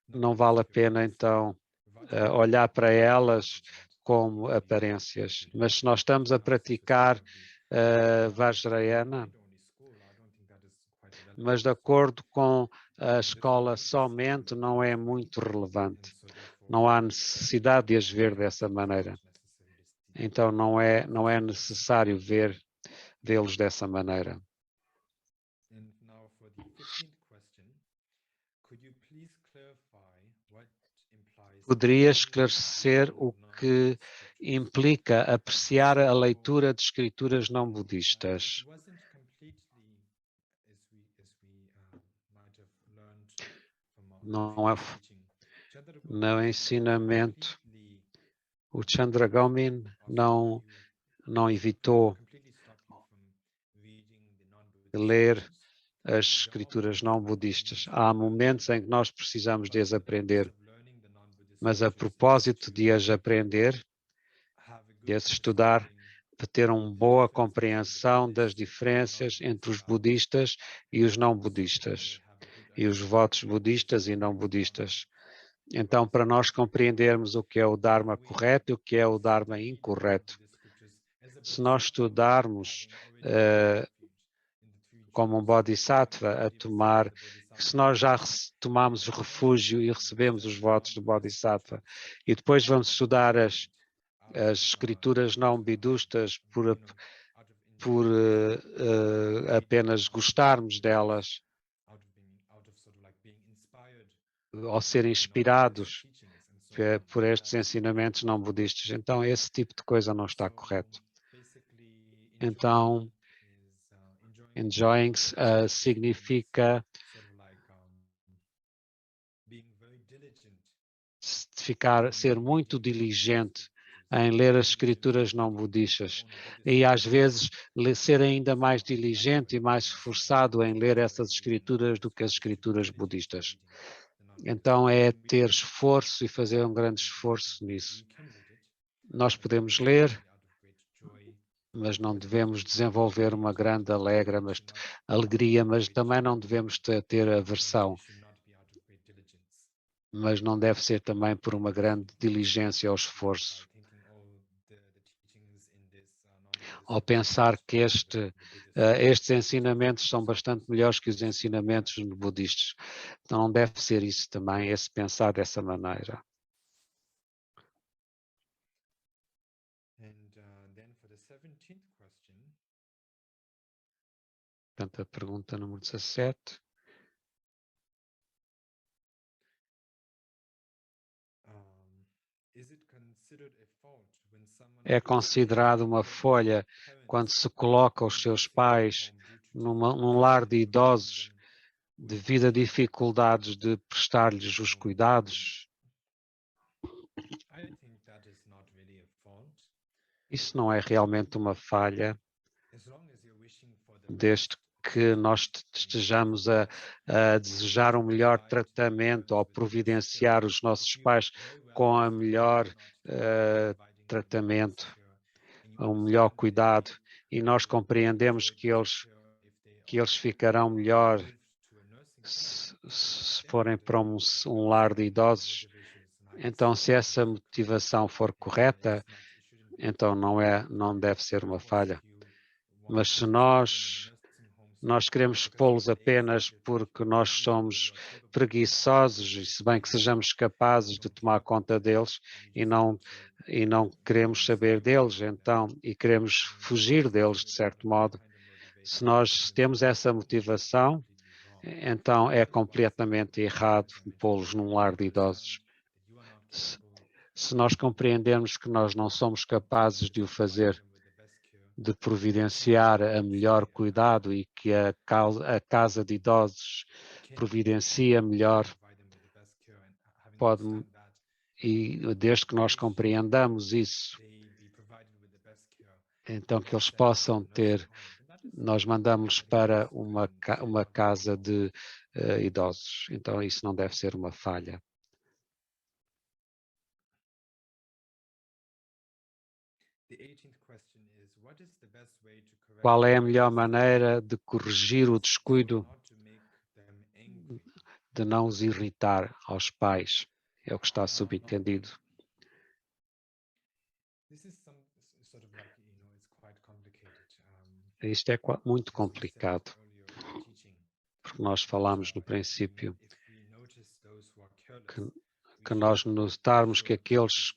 Não vale a pena, então, olhar para elas como aparências. Mas se nós estamos a praticar Vajrayana, mas de acordo com a escola somente, não é muito relevante. Não há necessidade de as ver dessa maneira. Então não é necessário vê-los dessa maneira. Poderia esclarecer o que implica apreciar a leitura de escrituras não budistas? Não é no ensinamento. O Chandragomin não evitou ler as escrituras não budistas. Há momentos em que nós precisamos de as aprender, mas a propósito de as aprender, de as estudar, de ter uma boa compreensão das diferenças entre os budistas e os não budistas, e os votos budistas e não budistas. Então, para nós compreendermos o que é o Dharma correto e o que é o Dharma incorreto, se nós estudarmos como um Bodhisattva a tomar, se nós já tomamos refúgio e recebemos os votos do Bodhisattva, e depois vamos estudar as escrituras não budistas por apenas gostarmos delas, ou ser inspirados por estes ensinamentos não budistas. Então, esse tipo de coisa não está correto. Então, enjoying significa ser muito diligente em ler as escrituras não budistas e às vezes ser ainda mais diligente e mais esforçado em ler essas escrituras do que as escrituras budistas. Então é ter esforço e fazer um grande esforço nisso. Nós podemos ler, mas não devemos desenvolver uma grande alegria, mas também não devemos ter aversão. Mas não deve ser também por uma grande diligência ou esforço. Ao pensar que estes ensinamentos são bastante melhores que os ensinamentos budistas. Então não deve ser isso também, esse pensar dessa maneira. Portanto, a pergunta número 17. É considerado uma falha quando se coloca os seus pais num lar de idosos devido a dificuldades de prestar-lhes os cuidados? Isso não é realmente uma falha, desde que nós estejamos a desejar um melhor tratamento ou providenciar os nossos pais com a melhor tratamento, um melhor cuidado, e nós compreendemos que eles ficarão melhor se forem para um lar de idosos. Então, se essa motivação for correta, então não deve ser uma falha. Mas se nós queremos pô-los apenas porque nós somos preguiçosos, e se bem que sejamos capazes de tomar conta deles e não queremos saber deles, então, e queremos fugir deles de certo modo, se nós temos essa motivação, então é completamente errado pô-los num lar de idosos. Se nós compreendermos que nós não somos capazes de o fazer, de providenciar a melhor cuidado e que a casa de idosos providencia melhor, e desde que nós compreendamos isso, então que eles possam ter, nós mandamos para uma casa de idosos. Então isso não deve ser uma falha. Qual é a melhor maneira de corrigir o descuido de não os irritar aos pais? É o que está subentendido. Isto é muito complicado, porque nós falamos no princípio que nós notarmos que aqueles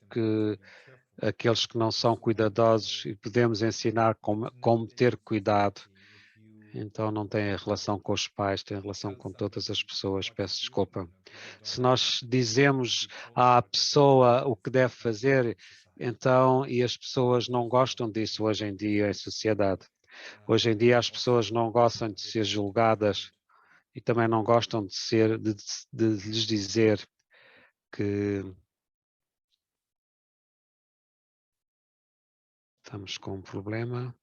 que não são cuidadosos e podemos ensinar como ter cuidado, então não tem relação com os pais, tem relação com todas as pessoas, peço desculpa. Se nós dizemos à pessoa o que deve fazer, então, e as pessoas não gostam disso hoje em dia em sociedade. Hoje em dia as pessoas não gostam de ser julgadas e também não gostam de lhes dizer que estamos com um problema.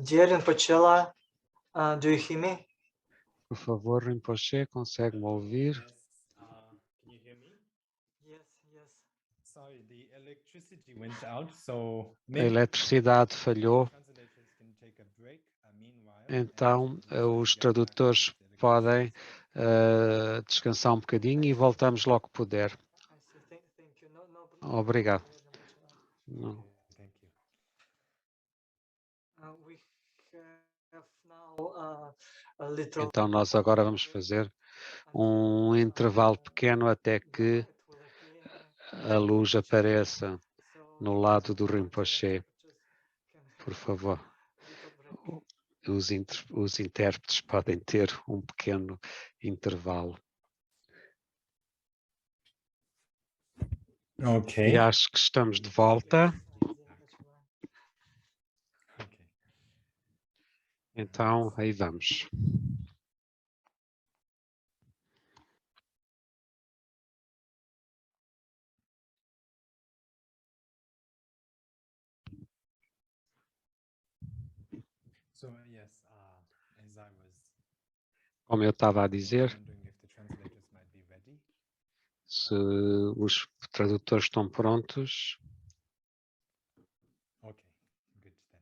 Dear Rinpoche, do you hear me? Por favor, Rinpoche, consegue-me ouvir? Yes, yes. Sorry, the electricity went out, so A eletricidade falhou, então os tradutores podem descansar um bocadinho e voltamos logo que puder. I see. Thank you. No Obrigado. problem. Não. Thank you. We have now a little. Então nós agora vamos fazer um intervalo pequeno até que a luz apareça no lado do Rinpoche. Por favor. Os intérpretes podem ter um pequeno intervalo. Okay. E acho que estamos de volta. Okay. Então, aí vamos. So yes, as I was Como eu estava a dizer, wondering if the translators might be ready. se os tradutores estão prontos. Okay, good then.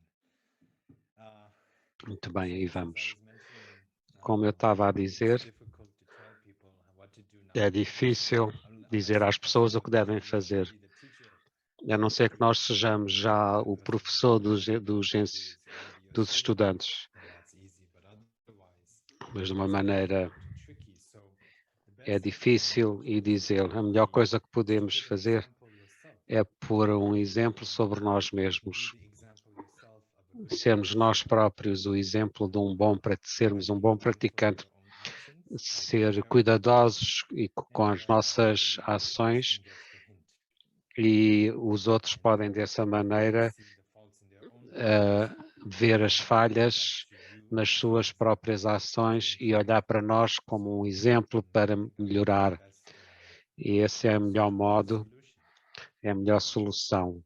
Muito bem, aí vamos. As I was mentioning, Como eu estava a dizer, it's difficult to tell people what to do now. é difícil dizer às pessoas o que devem fazer. A não ser que nós sejamos já o professor dos estudantes, mas de uma maneira é difícil e dizer. A melhor coisa que podemos fazer é pôr um exemplo sobre nós mesmos. Sermos nós próprios o exemplo de sermos um bom praticante, ser cuidadosos e com as nossas ações, e os outros podem dessa maneira ver as falhas nas suas próprias ações e olhar para nós como um exemplo para melhorar. E esse é o melhor modo, é a melhor solução.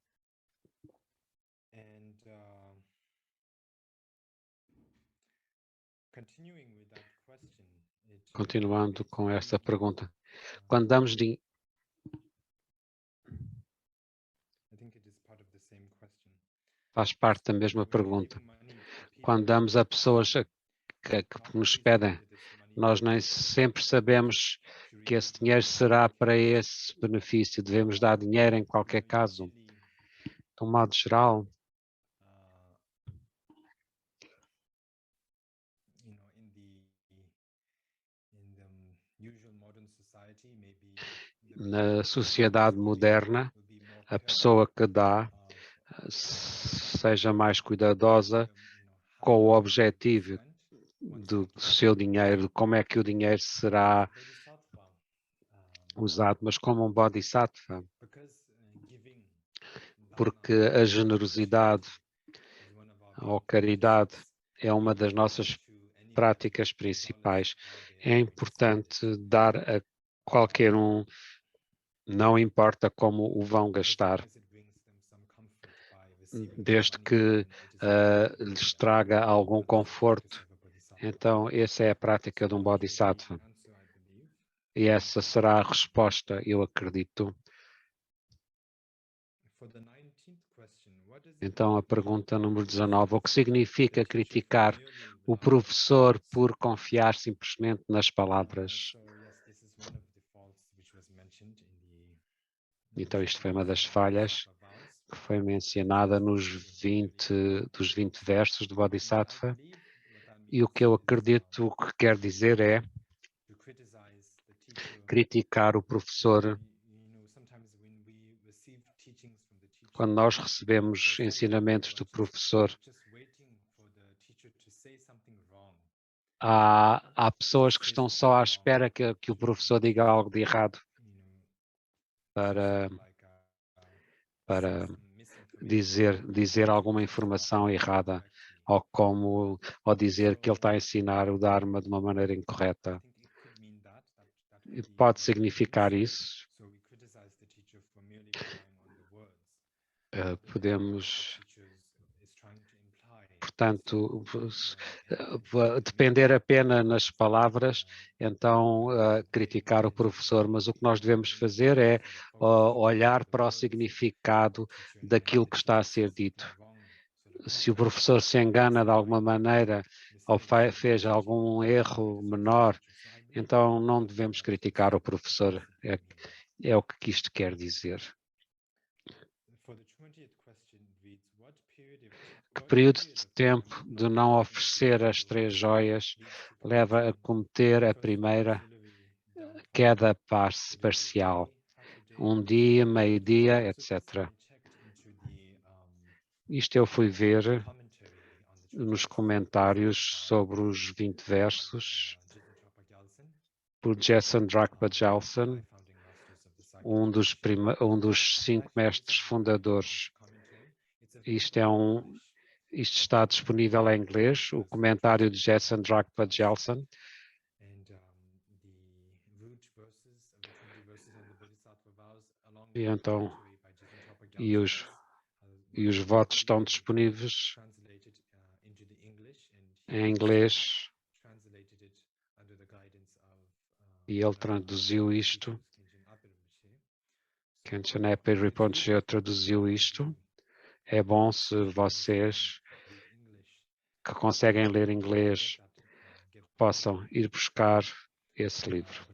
Continuando com essa pergunta, quando damos dinheiro, faz parte da mesma pergunta. Quando damos a pessoas que nos pedem, nós nem sempre sabemos que esse dinheiro será para esse benefício. Devemos dar dinheiro em qualquer caso. De um modo geral, na sociedade moderna, a pessoa que dá seja mais cuidadosa com o objetivo do seu dinheiro, como é que o dinheiro será usado, mas como um bodhisattva, porque a generosidade ou caridade é uma das nossas práticas principais. É importante dar a qualquer um, não importa como o vão gastar, desde que lhes traga algum conforto. Então, essa é a prática de um bodhisattva. E essa será a resposta, eu acredito. Então, a pergunta número 19. O que significa criticar o professor por confiar simplesmente nas palavras? Então, isto foi uma das falhas que foi mencionada dos 20 versos do Bodhisattva. E o que eu acredito que quer dizer é criticar o professor. Quando nós recebemos ensinamentos do professor, há pessoas que estão só à espera que o professor diga algo de errado para dizer alguma informação errada, ou dizer que ele está a ensinar o Dharma de uma maneira incorreta. Pode significar isso. Podemos, portanto, depender apenas nas palavras, então criticar o professor, mas o que nós devemos fazer é olhar para o significado daquilo que está a ser dito. Se o professor se engana de alguma maneira ou fez algum erro menor, Então não devemos criticar o professor, é o que isto quer dizer. Que período de tempo de não oferecer as 3 joias leva a cometer a primeira queda parcial? 1 dia, meio-dia, etc. Isto eu fui ver nos comentários sobre os 20 versos por Jason Drakpa-Jalson, um dos 5 mestres fundadores. Isto está disponível em inglês, o comentário de Jason Drakpa-Jalson. E então, e os votos estão disponíveis em inglês. E ele traduziu isto. Kanchanepe Rinpoche traduziu isto. É bom se vocês que conseguem ler inglês possam ir buscar esse livro.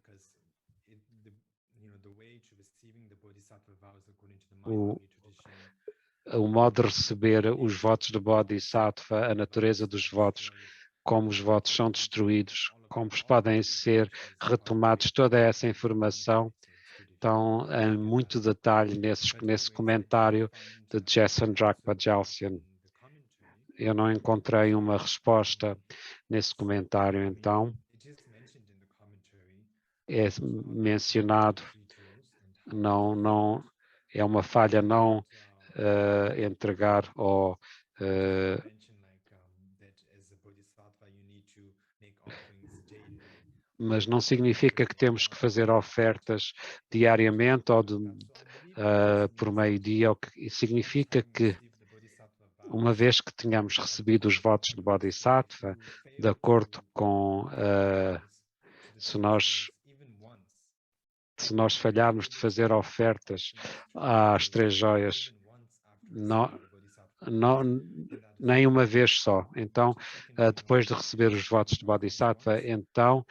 O modo de receber os votos de Bodhisattva, a natureza dos votos, como os votos são destruídos, como podem ser retomados, toda essa informação estão em muito detalhe nesse comentário de Jason Drakpa-Jalson. Eu não encontrei uma resposta nesse comentário, então é mencionado, não é uma falha não entregar ou mas não significa que temos que fazer ofertas diariamente ou por meio-dia. Significa que, uma vez que tenhamos recebido os votos de Bodhisattva, de acordo com se nós falharmos de fazer ofertas às 3 joias, nem uma vez só. Então, depois de receber os votos de Bodhisattva, então,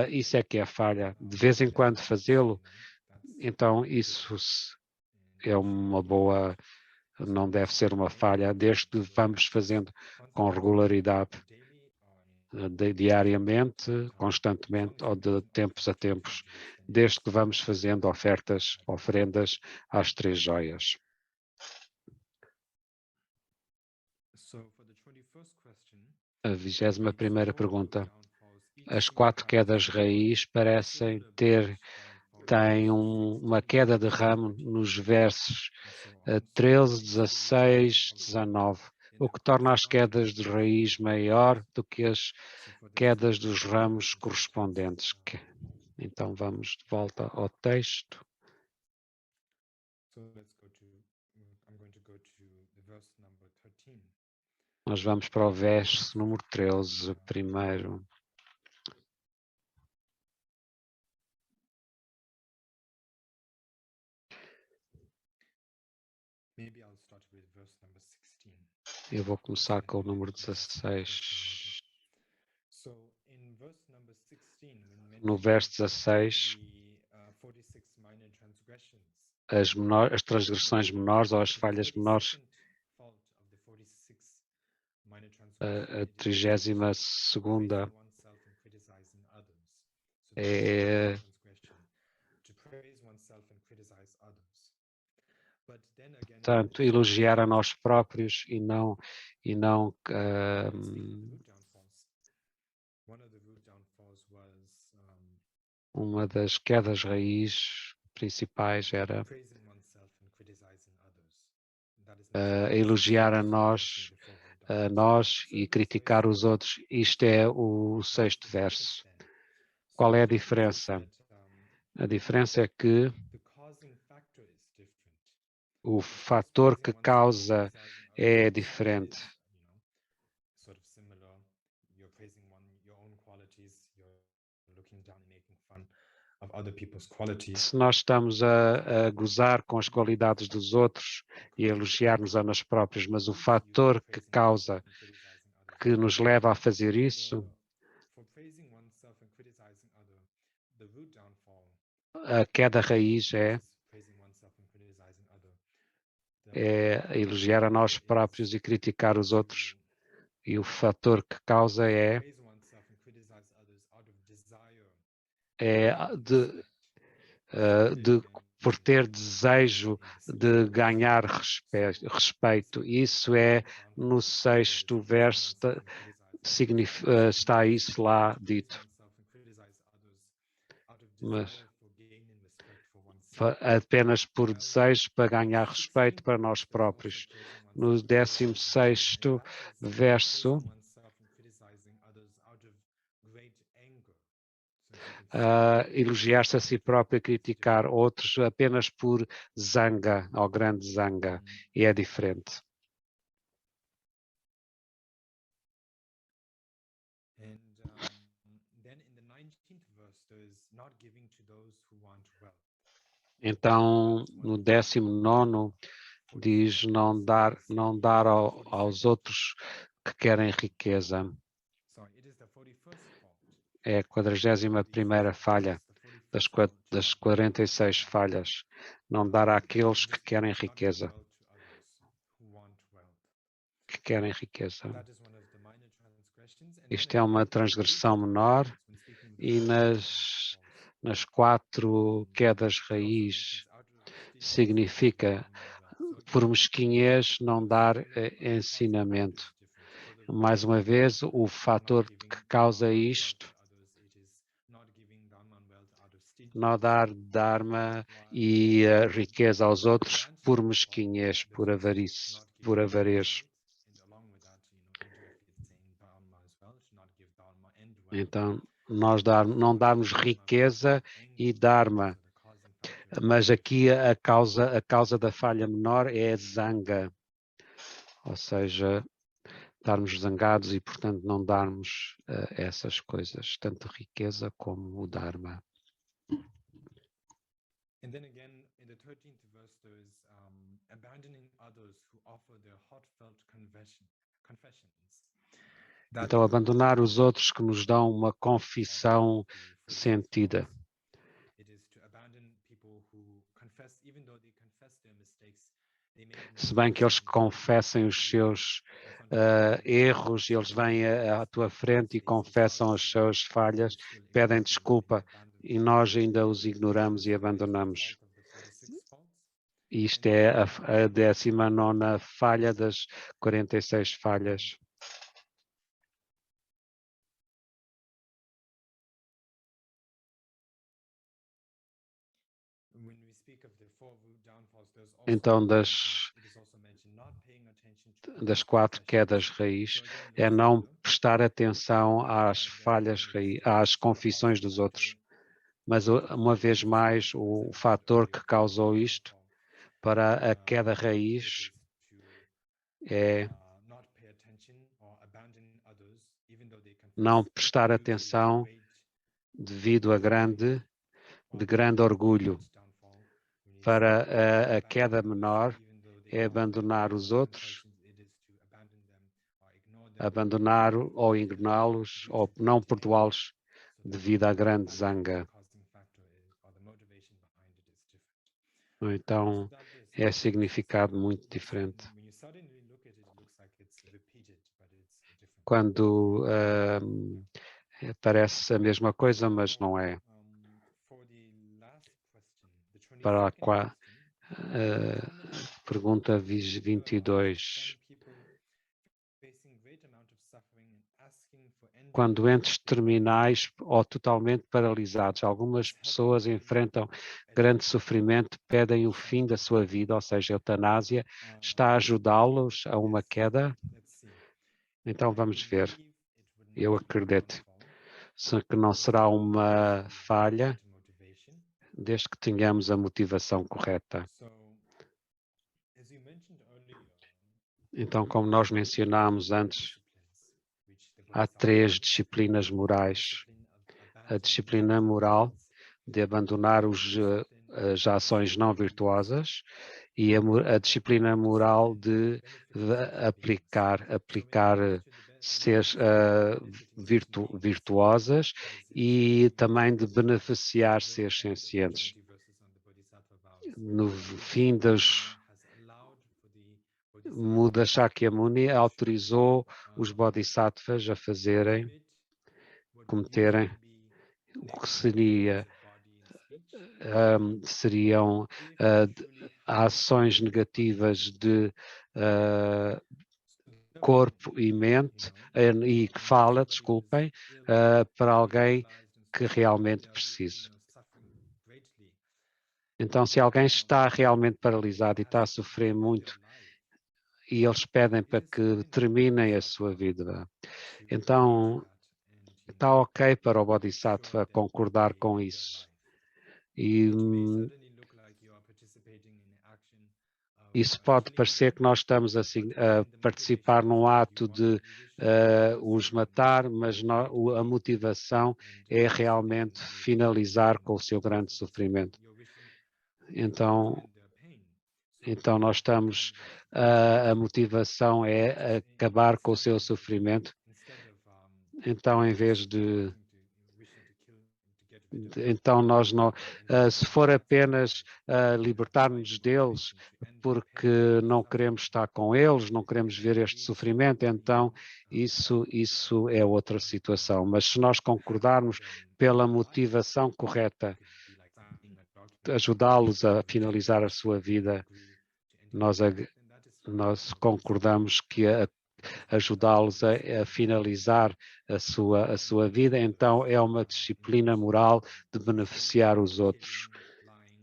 isso é que é falha. De vez em quando fazê-lo, então isso é uma boa, não deve ser uma falha, desde que vamos fazendo com regularidade, diariamente, constantemente ou de tempos a tempos, desde que vamos fazendo ofrendas às 3 joias. A 21ª pergunta. As 4 quedas raiz parecem têm uma queda de ramo nos versos 13, 16, 19, o que torna as quedas de raiz maior do que as quedas dos ramos correspondentes. Então vamos de volta ao texto. Nós vamos para o verso número 13 primeiro. Eu vou começar com o número 16. No verso 16, as transgressões menores ou as falhas menores, a 32ª é portanto elogiar a nós próprios e não uma das quedas raiz principais era elogiar a nós e criticar os outros. Isto é o 6º verso. Qual é a diferença? A diferença é que o fator que causa é diferente. Se nós estamos a gozar com as qualidades dos outros e a elogiar-nos a nós próprios, mas o fator que causa, que nos leva a fazer isso, a queda raiz é elogiar a nós próprios e criticar os outros. E o fator que causa por ter desejo de ganhar respeito. Isso é no 6º verso, está isso lá dito. Mas apenas por desejo para ganhar respeito para nós próprios. No 16º verso, elogiar-se a si próprio e criticar outros apenas por zanga, ou grande zanga, e é diferente. Então, no 19º, diz não dar aos outros que querem riqueza. É a 41ª falha das 46 falhas. Não dar àqueles que querem riqueza. Que querem riqueza. Isto é uma transgressão menor e nas 4 quedas raiz significa por mesquinhez não dar ensinamento. Mais uma vez, o fator que causa isto, não dar dharma e riqueza aos outros por mesquinhez, por avarice, por avarez. Então, nós não darmos riqueza e dharma. Mas aqui a causa da falha menor é a zanga, ou seja, estarmos zangados e, portanto, não darmos essas coisas, tanto riqueza como o dharma. And then again, in the 13th verse, there is abandoning others who offer their heartfelt confessions. Então, abandonar os outros que nos dão uma confissão sentida. Se bem que eles confessem os seus erros, eles vêm à tua frente e confessam as suas falhas, pedem desculpa e nós ainda os ignoramos e abandonamos. Isto é a 19ª falha das 46 falhas. Então, das 4 quedas raiz, é não prestar atenção às falhas raiz, às confissões dos outros. Mas, uma vez mais, o fator que causou isto para a queda raiz é não prestar atenção devido de grande orgulho. Para a queda menor é abandonar os outros, abandonar ou ignorá-los ou não perdoá-los devido à grande zanga. Então, é significado muito diferente. Quando parece a mesma coisa, mas não é. Para a pergunta 22. Quando doentes terminais ou totalmente paralisados, algumas pessoas enfrentam grande sofrimento, pedem o fim da sua vida, ou seja, a eutanásia, está a ajudá-los a uma queda? Então vamos ver. Eu acredito que não será uma falha, desde que tenhamos a motivação correta. Então, como nós mencionámos antes, há 3 disciplinas morais. A disciplina moral de abandonar as ações não virtuosas e a disciplina moral de aplicar ser virtuosas e também de beneficiar seres sencientes. No fim das Buda Shakyamuni autorizou os bodhisattvas a cometerem o que seriam ações negativas de corpo e mente e que fala, desculpem, para alguém que realmente precisa. Então, se alguém está realmente paralisado e está a sofrer muito, e eles pedem para que terminem a sua vida, então está ok para o Bodhisattva concordar com isso. E isso pode parecer que nós estamos assim a participar num ato de os matar, mas a motivação é realmente finalizar com o seu grande sofrimento. Então nós estamos, a motivação é acabar com o seu sofrimento. Então, em vez de então nós não, se for apenas libertar-nos deles porque não queremos estar com eles, não queremos ver este sofrimento, então isso é outra situação. Mas se nós concordarmos pela motivação correta, ajudá-los a finalizar a sua vida, nós concordamos que ajudá-los a finalizar a sua vida, então é uma disciplina moral de beneficiar os outros.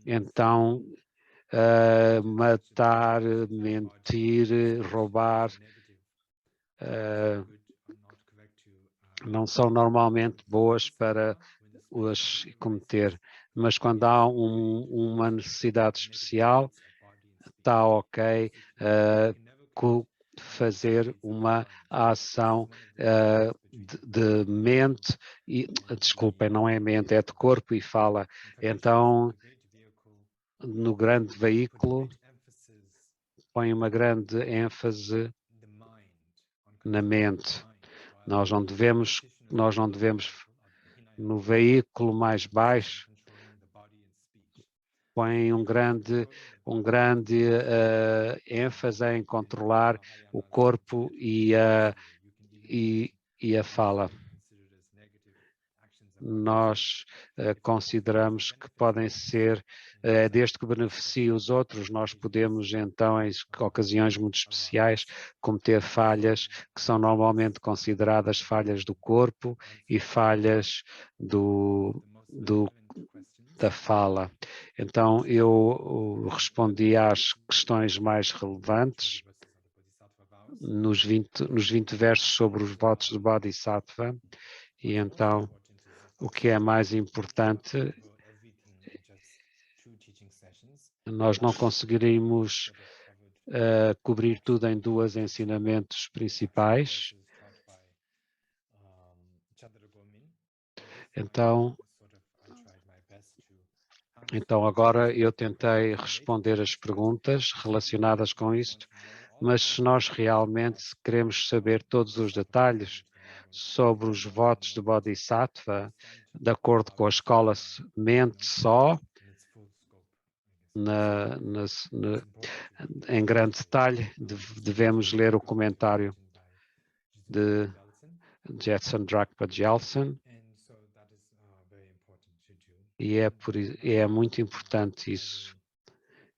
Então, matar, mentir, roubar, não são normalmente boas para os cometer, mas quando há uma necessidade especial, está ok fazer uma ação de mente, e desculpem, não é mente, é de corpo e fala. Então, no grande veículo, põe uma grande ênfase na mente. Nós não devemos, no veículo mais baixo, põe um grande ênfase em controlar o corpo e a fala. Nós consideramos que podem ser, desde que beneficie os outros, nós podemos então, em ocasiões muito especiais, cometer falhas que são normalmente consideradas falhas do corpo e falhas da fala. Então, eu respondi às questões mais relevantes nos 20 versos sobre os votos do Bodhisattva, e então o que é mais importante, nós não conseguiríamos cobrir tudo em 2 ensinamentos principais. Então agora eu tentei responder as perguntas relacionadas com isto, mas se nós realmente queremos saber todos os detalhes sobre os votos de Bodhisattva, de acordo com a escola Mente Só, em grande detalhe, devemos ler o comentário de Jetson Drakpa Gelson, e é muito importante isso.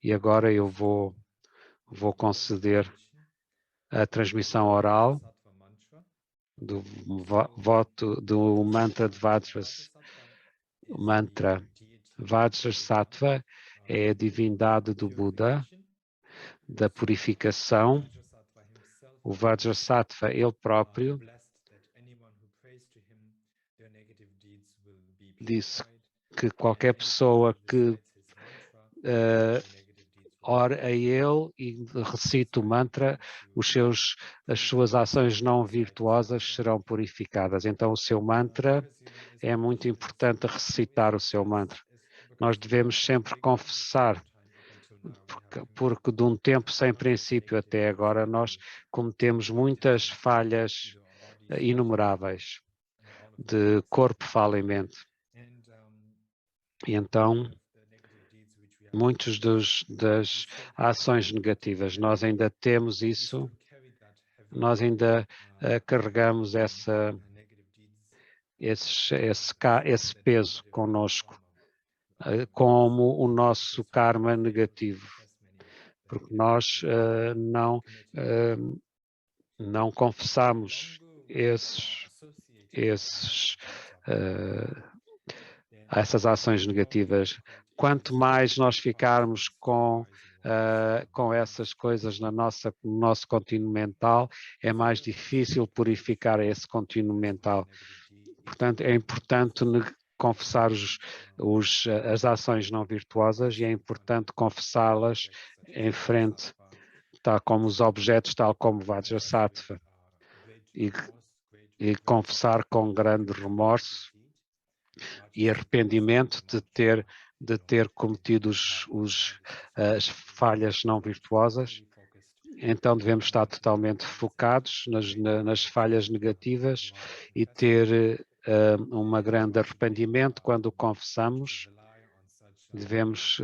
E agora eu vou conceder a transmissão oral do voto do mantra de Vajrasattva. O mantra Vajrasattva é a divindade do Buda, da purificação. O Vajrasattva, ele próprio, disse que qualquer pessoa que ore a ele e recite o mantra, as suas ações não virtuosas serão purificadas. Então, o seu mantra, é muito importante recitar o seu mantra. Nós devemos sempre confessar, porque de um tempo sem princípio até agora nós cometemos muitas falhas inumeráveis de corpo, fala e mente. E então, muitos das ações negativas, nós ainda temos isso, nós ainda carregamos esse peso conosco, como o nosso karma negativo, porque nós não confessamos essas ações negativas. Quanto mais nós ficarmos com essas coisas no nosso contínuo mental, é mais difícil purificar esse contínuo mental. Portanto, é importante confessar as ações não virtuosas e é importante confessá-las em frente, tal como os objetos, tal como Vajrasattva, e confessar com grande remorso e arrependimento de ter cometido as falhas não virtuosas. Então devemos estar totalmente focados nas falhas negativas e ter um grande arrependimento quando o confessamos. Devemos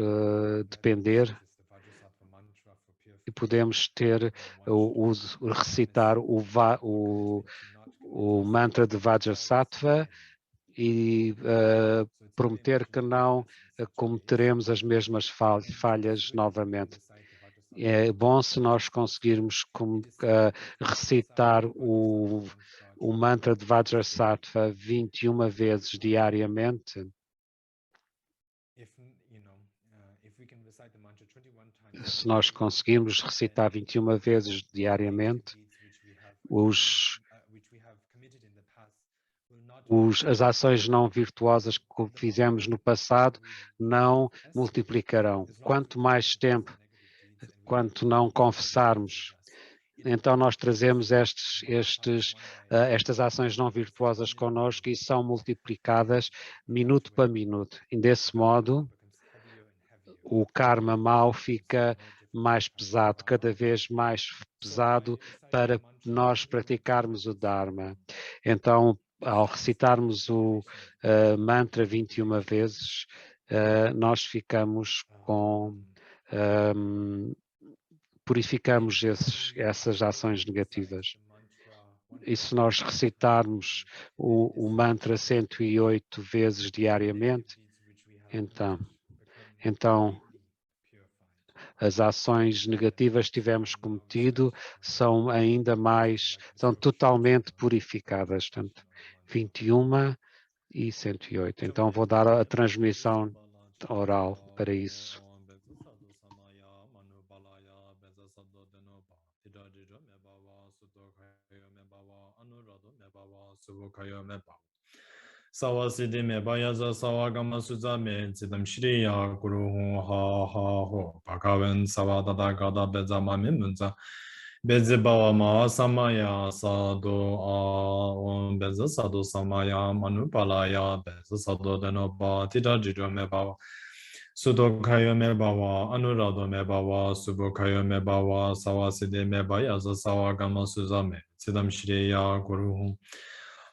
depender e podemos ter recitar o mantra de Vajrasattva e prometer que não cometeremos as mesmas falhas novamente. É bom se nós conseguirmos recitar o mantra de Vajrasattva 21 vezes diariamente. Se nós conseguirmos recitar 21 vezes diariamente, as ações não virtuosas que fizemos no passado não multiplicarão. Quanto mais tempo, quanto não confessarmos, então nós trazemos estas ações não virtuosas connosco e são multiplicadas minuto para minuto. E desse modo, o karma mau fica mais pesado, cada vez mais pesado para nós praticarmos o Dharma. Então, ao recitarmos o mantra 21 vezes, nós ficamos purificamos essas ações negativas. E se nós recitarmos o mantra 108 vezes diariamente, então as ações negativas que tivemos cometido são totalmente purificadas. Portanto, 21 e 108. Então vou dar a transmissão oral para isso. Sawa siddhi me bayaza sawa gama suza me cidam shriya guru hu ha ha ho bhagavan sawa dada gada beza ma me munza beze bawa ma samaya sado a om beza sado samaya manupalaya beza sado deno ba tita jidro me bawa sudo kayo me bawa anurado me bawa subo kayo me bawa sawa siddhi me bayaza sawa gama suza me cidam shriya guru hu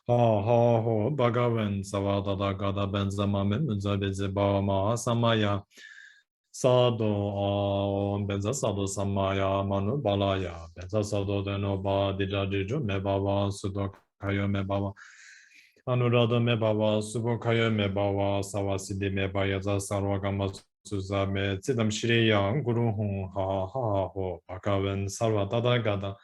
ho Bhagavan Savadada Gada Benzama Munza Beze Bawa Maha Samaya Sado Om Benza Sado Samaya Manu Balaya Benza Sado Denoba Dija Diju Mebawa Sudo Kayo Mebawa Anurada Mebawa Subo Kayo Mebawa Sawasidi Mebayaza Sarvagama Suza Me Cidam Shriya Guru Hun Ha Ho Bhagavan Savadada Gada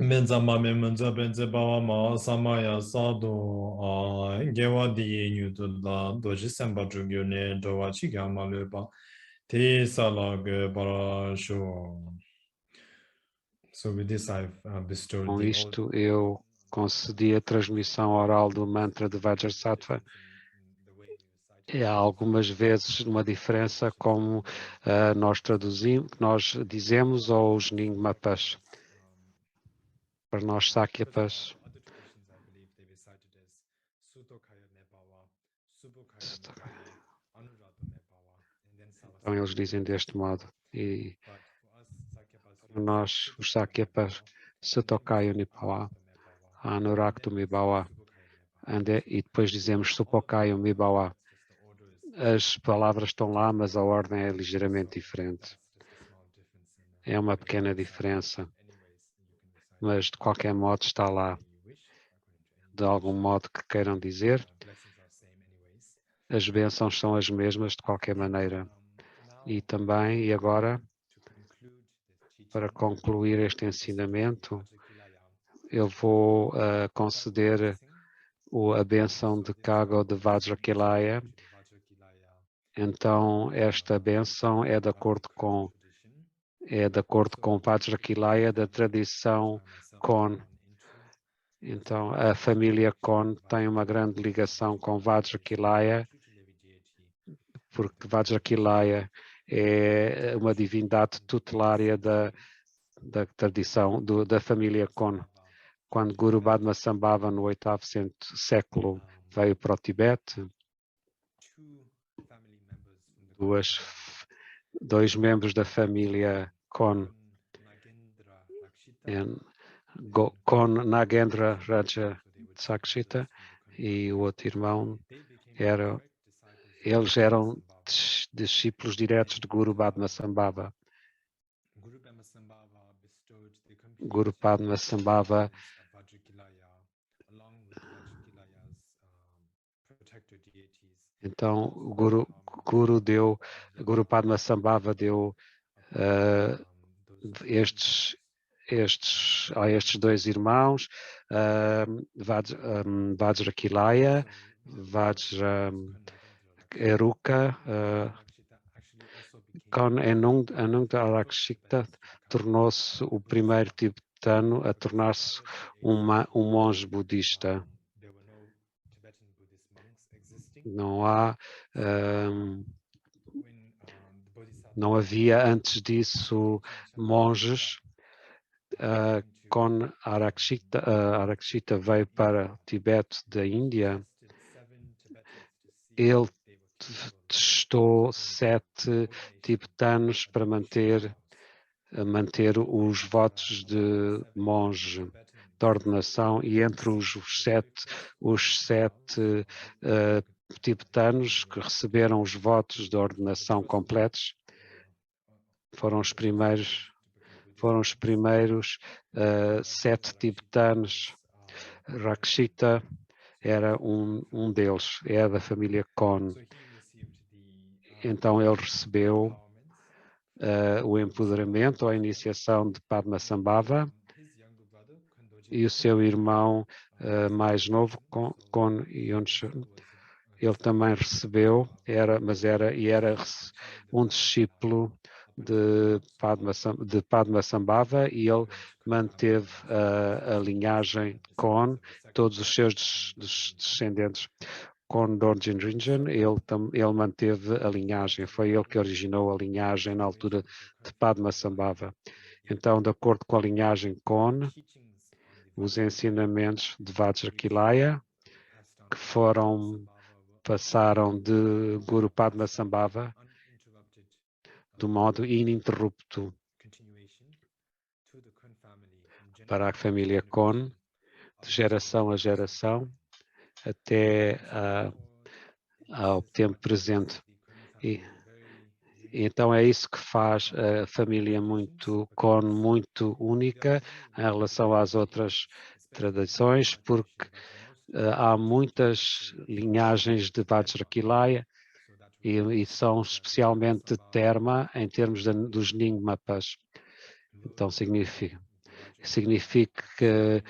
Benzama me munza benze bawa ma samaya sado gewa di nyutu la doji semba chugyo ne dowa chigya ma leba te sala ge para shu. So with this I've bestowed Com the isto eu concedi a transmissão oral do mantra de Vajrasattva. E há algumas vezes uma diferença como nós dizemos ou os Nyingmapas. Para nós Sakyapas, então eles dizem deste modo, e para nós, os Sakyapas, Sutokaya Nipawa, Anuraktu Mibawa, e depois dizemos Supokayo Mibawa. As palavras estão lá, mas a ordem é ligeiramente diferente. É uma pequena diferença, mas de qualquer modo está lá. De algum modo que queiram dizer, as bênçãos são as mesmas de qualquer maneira. E também, e agora, para concluir este ensinamento, eu vou conceder a bênção de Kago de Vajrakilaya. Então, esta bênção é de acordo com Vajrakilaya da tradição Kon. Então, a família Kon tem uma grande ligação com Vajrakilaya, porque Vajrakilaya é uma divindade tutelária da tradição da família Kon. Quando Guru Padmasambhava, no 8º século, veio para o Tibete, dois membros da família Kon, Kon Nagendra Raja Sakshita e o outro irmão, eles eram discípulos diretos de Guru Padmasambhava. Guru Padmasambhava então Guru Padmasambhava deu a estes dois irmãos Vajrakilaya, Vajraeruka, Kon Anungta Arakshita tornou-se o primeiro tibetano a tornar-se um monge budista. Não havia antes disso monges. Kon Arakshita veio para o Tibete da Índia. Ele testou 7 tibetanos para manter os votos de monge, de ordenação, e entre os sete tibetanos que receberam os votos de ordenação completos foram os primeiros 7 tibetanos. Rakshita era um deles, é da família Kon. Então ele recebeu o empoderamento, a iniciação de Padmasambhava, e o seu irmão mais novo, Kon Yonchun, ele também recebeu, era um discípulo de Padmasambhava, e ele manteve a linhagem Kon, todos os seus descendentes. Kon Dorjen Rinchen, ele manteve a linhagem, foi ele que originou a linhagem na altura de Padmasambhava. Então, de acordo com a linhagem Kon, os ensinamentos de Vajrakilaya, que passaram de Guru Padmasambhava de modo ininterrupto para a família Kon, de geração a geração, até ao tempo presente. E então é isso que faz a família Kon muito única em relação às outras tradições, porque há muitas linhagens de Vajrakilaya e são especialmente de Terma em termos dos Nyingmapas. Então significa que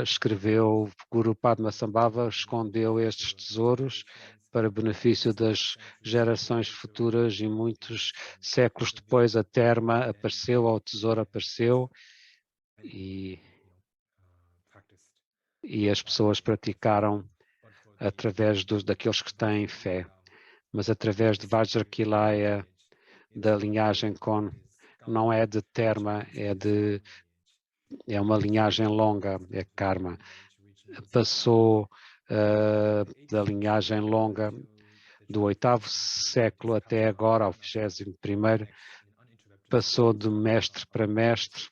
escreveu Guru Padmasambhava, escondeu estes tesouros para benefício das gerações futuras, e muitos séculos depois a Terma apareceu, ou o tesouro apareceu, e as pessoas praticaram através daqueles que têm fé. Mas através de Vajrakilaya, da linhagem Kon, não é de Terma, é uma linhagem longa, é Karma. Passou da linhagem longa do 8º século até agora, ao 21º, passou de mestre para mestre,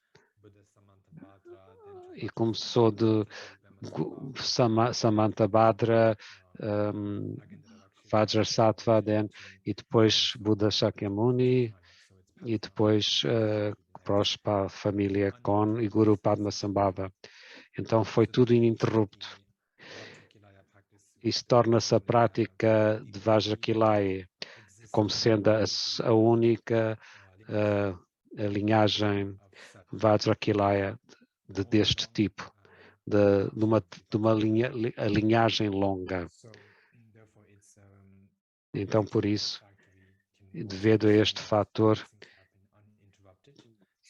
e começou de Samanta Bhadra, Vajrasattva, e depois Buda Shakyamuni, e depois para a família Kon e Guru Padmasambhava. Então foi tudo ininterrupto. Isso torna-se a prática de Vajrakilaya como sendo a única a linhagem Vajrakilaya deste tipo, de uma linhagem longa. Então, por isso, devido a este fator,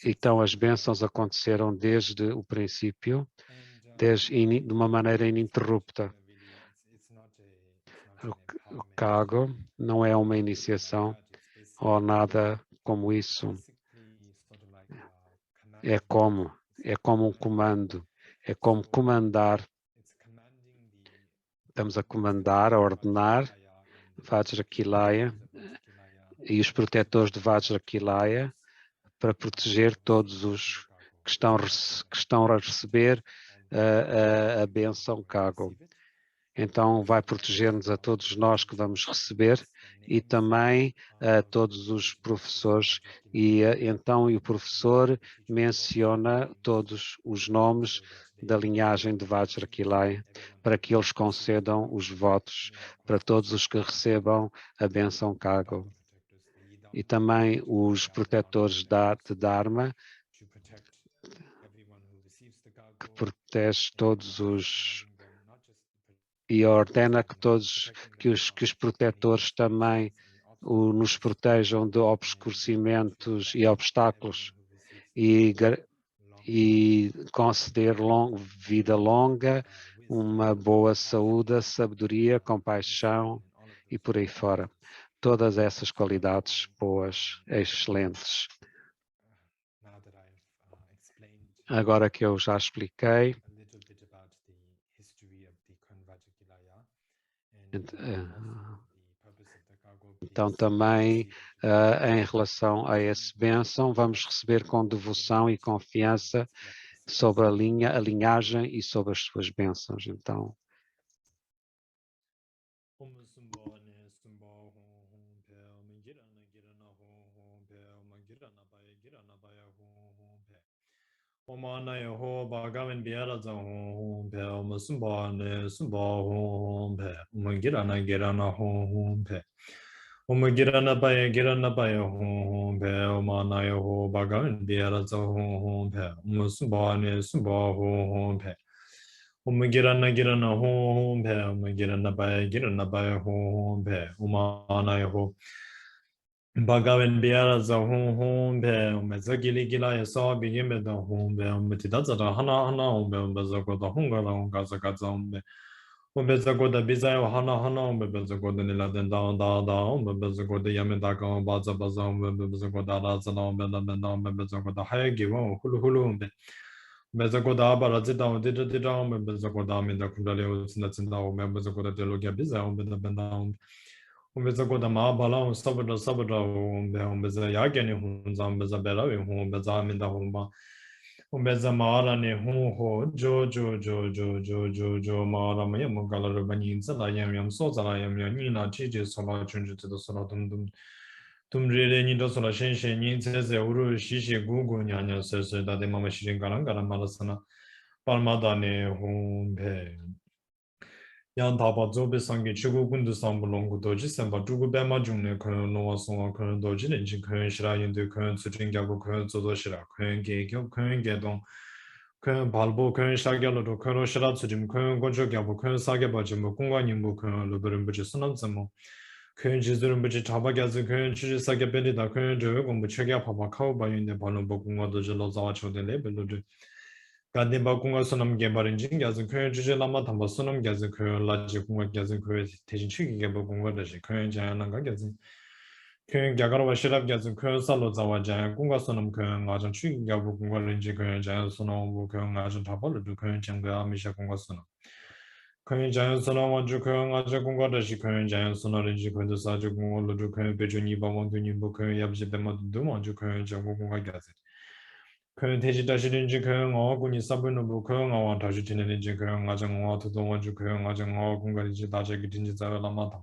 então as bênçãos aconteceram desde o princípio, de uma maneira ininterrupta. O Kago não é uma iniciação ou nada como isso. É como um comando, é como comandar. Estamos a comandar, a ordenar Vajrakilaya e os protetores de Vajrakilaya para proteger todos os que estão a receber a bênção Kago. Então vai proteger-nos a todos nós que vamos receber e também a todos os professores. E então o professor menciona todos os nomes da linhagem de Vajrakilaya para que eles concedam os votos para todos os que recebam a bênção Kago. E também os protetores de Dharma, que protege todos os e ordena que os protetores também nos protejam de obscurecimentos e obstáculos e conceder vida longa, uma boa saúde, sabedoria, compaixão e por aí fora. Todas essas qualidades boas, excelentes. Agora que eu já expliquei, então também em relação a essa bênção, vamos receber com devoção e confiança sobre a linhagem e sobre as suas bênçãos. Então, Omana ho bagavan biara za hon pe omusumba ne sumba hon pe umagirana girana hon pe umagirana baya girana baya hon pe omana ho bagavan biara za hon pe omusumba ne sumba hon pe umagirana girana hon pe umagirana baya hon pe umana ho Bhagavan Biara za hon pe mezagili gila ya sa bigin be da hon be mutida za hana be zago da honga da honga za ga za be zago da bizai hana be zago da nila den da be zago da yamen da ga ba za be zago da ra za be zago da haya gi wa hulu be zago da ba ra zi da be zago da min da kundale o sinda be zago da dialogia bizai be da Umbeza goda maabala un sabada umbeza yageni hunza umbeza belawi umbeza aminda humba umbeza maara ne ho jo maara maya mugala rubani zala yam so zala yam nina chiji sola chunju tida sola tum rere nida sola shen nin tseze uru shishi gugu nyanya sese dade mama shirin garangara marasana palmada ne humbe Yan taba zobe sangi chigu gundu sambu longu doji senpa zhugu bema jungne kwen nowa songa kwen doji lenji kwen shira yindu kwen tsujin gyagu kwen zozo shira kwen ge gyo kwen ge dong kwen balbo kwen shagya lodo kwen ro shira tsujim kwen gojo gyabu kwen sage bajimbo kungwa nyingbu kwen lubirin buji sunam zemo kwen jizurin buji chaba gyazi kwen chuji sage belida kwen zhewe gombu chegya papa kawu bayunde balombo kungwa doji lo zawa chode lebe lodo Gadimba kunga sunam gebarin jing gazin kuyo juje lama tamba sunam gazin kuyo laji kunga gazin kuyo tejin chigi geba kunga dashi kuyo jaya nanga gazin kuyo gyagarwa shirab gazin kuyo salo zawa jaya kunga sunam kuyo ngajan chigi gaba kunga rinji kuyo jaya sunam wu kuyo ngajan tabalu du kuyo janga amisha kunga sunam kuyo jaya sunam waju kuyo ngajan kunga dashi kuyo jaya sunam rinji kuyo saji kunga ludu kuyo bejo nipa wandu nipu kuyo yabji dema du waju kuyo jangu kunga gazin 그런 대지 다시든지 그런 어군이 사부노부 그런 어와 다시 지내는지 그런 가정 어 도동원주 그런 가정 어 공간이지 나제기든지 자라마다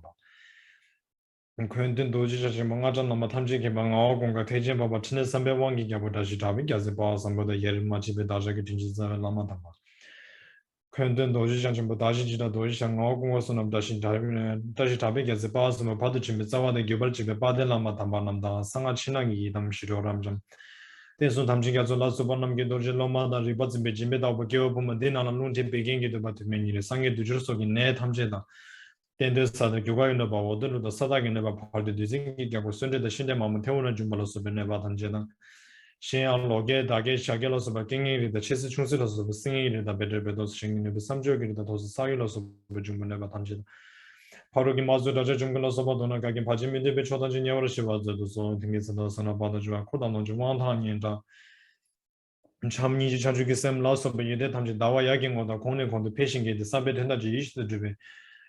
그런 든 도지 자시 망가전 넘어 탐지 개방 어 공간 대지 바바 친의 선배 왕기가 다시 답이 가서 봐 선보다 예를 마치베 다제기든지 자라마다 그런 든 도지 자시 뭐 다시 지다 도지 상 어공어서는 다시 답이 가서 봐서 뭐 받을 준비 자와의 개발집에 받을라마다 만난다 상하 친하기 담시로람 좀 대선 담지가 졸라서 번남게 도지 로마다 리버즈 베지메다 버겨 보면 되나는 논제 배경기도 받으면 이래 상에 두줄 속에 내 탐제다 댄데스다 교과인도 봐 어디로도 사다기는 봐 발도 뒤생기고 선제도 신대 마음은 태우는 준발로서 변해 봐 탐제다 신앙 로게 다게 샤겔로서 봐 경행이다 체스 충스로서 승행이다 베르베도 신경이 삼조기다 도서 사기로서 준문해 봐 탐제다 바로기 마주다제 중글로서 봐도나 가긴 바지미데 베초단지 녀르시 봐도서 등에서 선나 받아주와 코다노 중앙탕이다 참니지 자주기 셈 라서 베예데 탐지 나와 야경보다 공내 공도 패신게데 사베 된다지 이시도 주베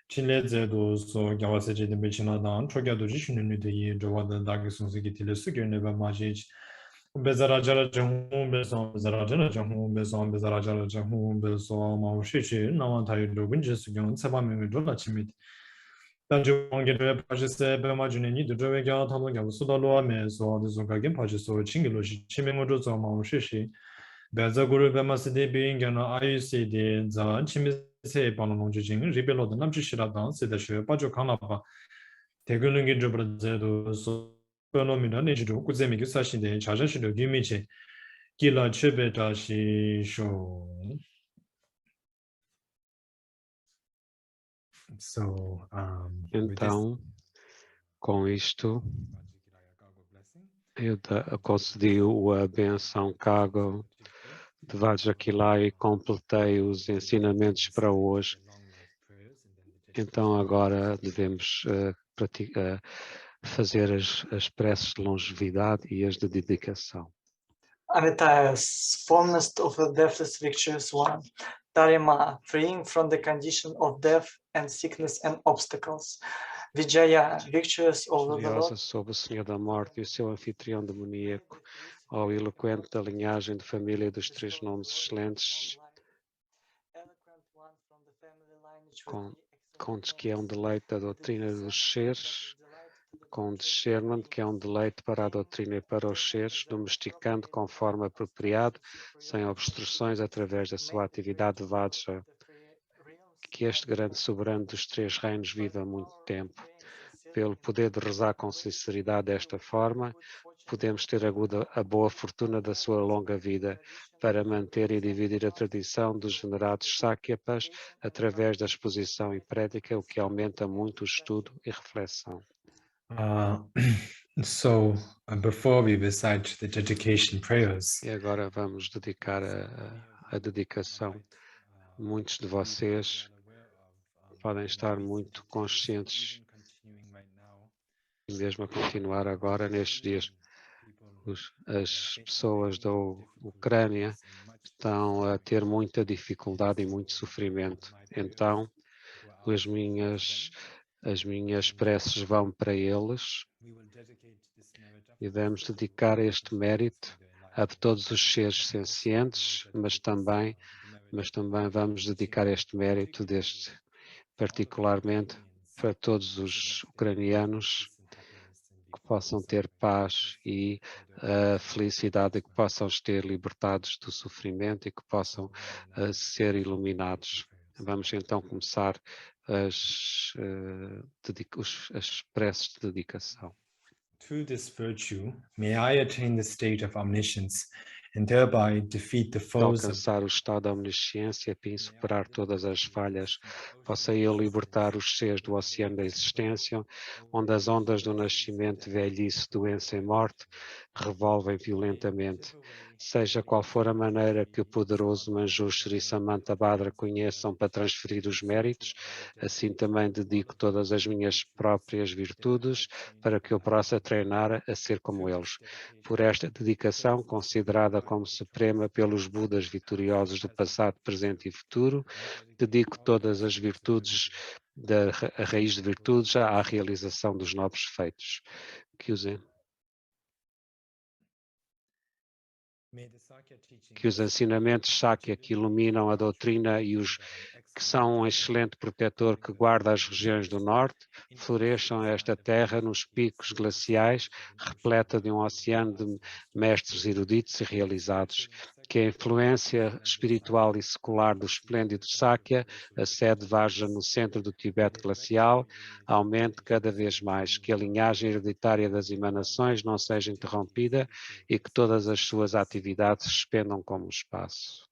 친레제도 소 야와세제데 베치나단 초기도 지슈는데 이 저와다 다게 송세기 틸스게 마지 베자라자라 정ベソ 베자라자라 정ベソ 베자라자라 정ベソ 마우시시 나와 다이도 근제스경 세바명을 돌아치미 단주 관계를 파시세 베마주니 드저웨가 타노가 수다로아메소 드조가게 파시소 칭길로시 치명으로 저 마우시시 베자고르 베마스데 비잉게나 아이시데 자 치미세 바노노주징 리벨로드 남주시라단 세다슈 빠조 강나바 대근능게 저브르제도 소노미나 네지도 꾸제미기 사시데 자자시도 유미체 길라 쳬베다시쇼 So, with this, Então, com isto, eu concedi a benção Kago de Vajrakhila e completei os ensinamentos para hoje. Então agora devemos fazer as preces de longevidade e as de dedicação. Amitaya, fullness of the deathless victorious one. Dharma, freeing from the condition of death and sickness and obstacles. Vijaya, victorious over the Gloriosa Lord. sob o Senhor da Morte e o seu anfitrião demoníaco, ao eloquente da linhagem de família dos três nomes excelentes, Eloquent one from the family lineage com, with the excellent contes que é names. deleite da doutrina dos seres, com discernment, que é deleite para a doutrina e para os seres, domesticando conforme apropriado, sem obstruções, através da sua atividade Vajra, que este grande soberano dos três reinos viva muito tempo. Pelo poder de rezar com sinceridade desta forma, podemos ter a boa fortuna da sua longa vida, para manter e dividir a tradição dos venerados Sakyapas através da exposição e prédica, o que aumenta muito o estudo e reflexão. So, before we recite the dedication prayers, E agora vamos dedicar a dedicação. Muitos de vocês podem estar muito conscientes, e mesmo a continuar agora nestes dias. As pessoas da Ucrânia estão a ter muita dificuldade e muito sofrimento. Então, as minhas preces vão para eles e vamos dedicar este mérito a todos os seres sencientes, mas também vamos dedicar este mérito particularmente para todos os ucranianos que possam ter paz e felicidade, e que possam ser libertados do sofrimento e que possam ser iluminados. Vamos então começar as preces de dedicação. through this virtue, may I attain the state of omniscience and thereby defeat the De foes of alcançar o estado da omnisciência e superar todas as falhas, possa eu libertar os seres do oceano da existência, onde as ondas do nascimento, velhice, doença e morte revolvem violentamente. Seja qual for a maneira que o poderoso Manjushri Sri Samantabhadra conheçam para transferir os méritos, assim também dedico todas as minhas próprias virtudes para que eu possa treinar a ser como eles. Por esta dedicação, considerada como suprema pelos Budas vitoriosos do passado, presente e futuro, dedico todas as virtudes, a raiz de virtudes, à realização dos nobres feitos. Que usem. Que os ensinamentos Sakya que iluminam a doutrina e os que são um excelente protetor que guarda as regiões do norte, floresçam esta terra nos picos glaciais, repleta de um oceano de mestres eruditos e realizados, que a influência espiritual e secular do esplêndido Sakya, a sede Vajra no centro do Tibete glacial, aumente cada vez mais, que a linhagem hereditária das emanações não seja interrompida e que todas as suas atividades se expandam como o espaço.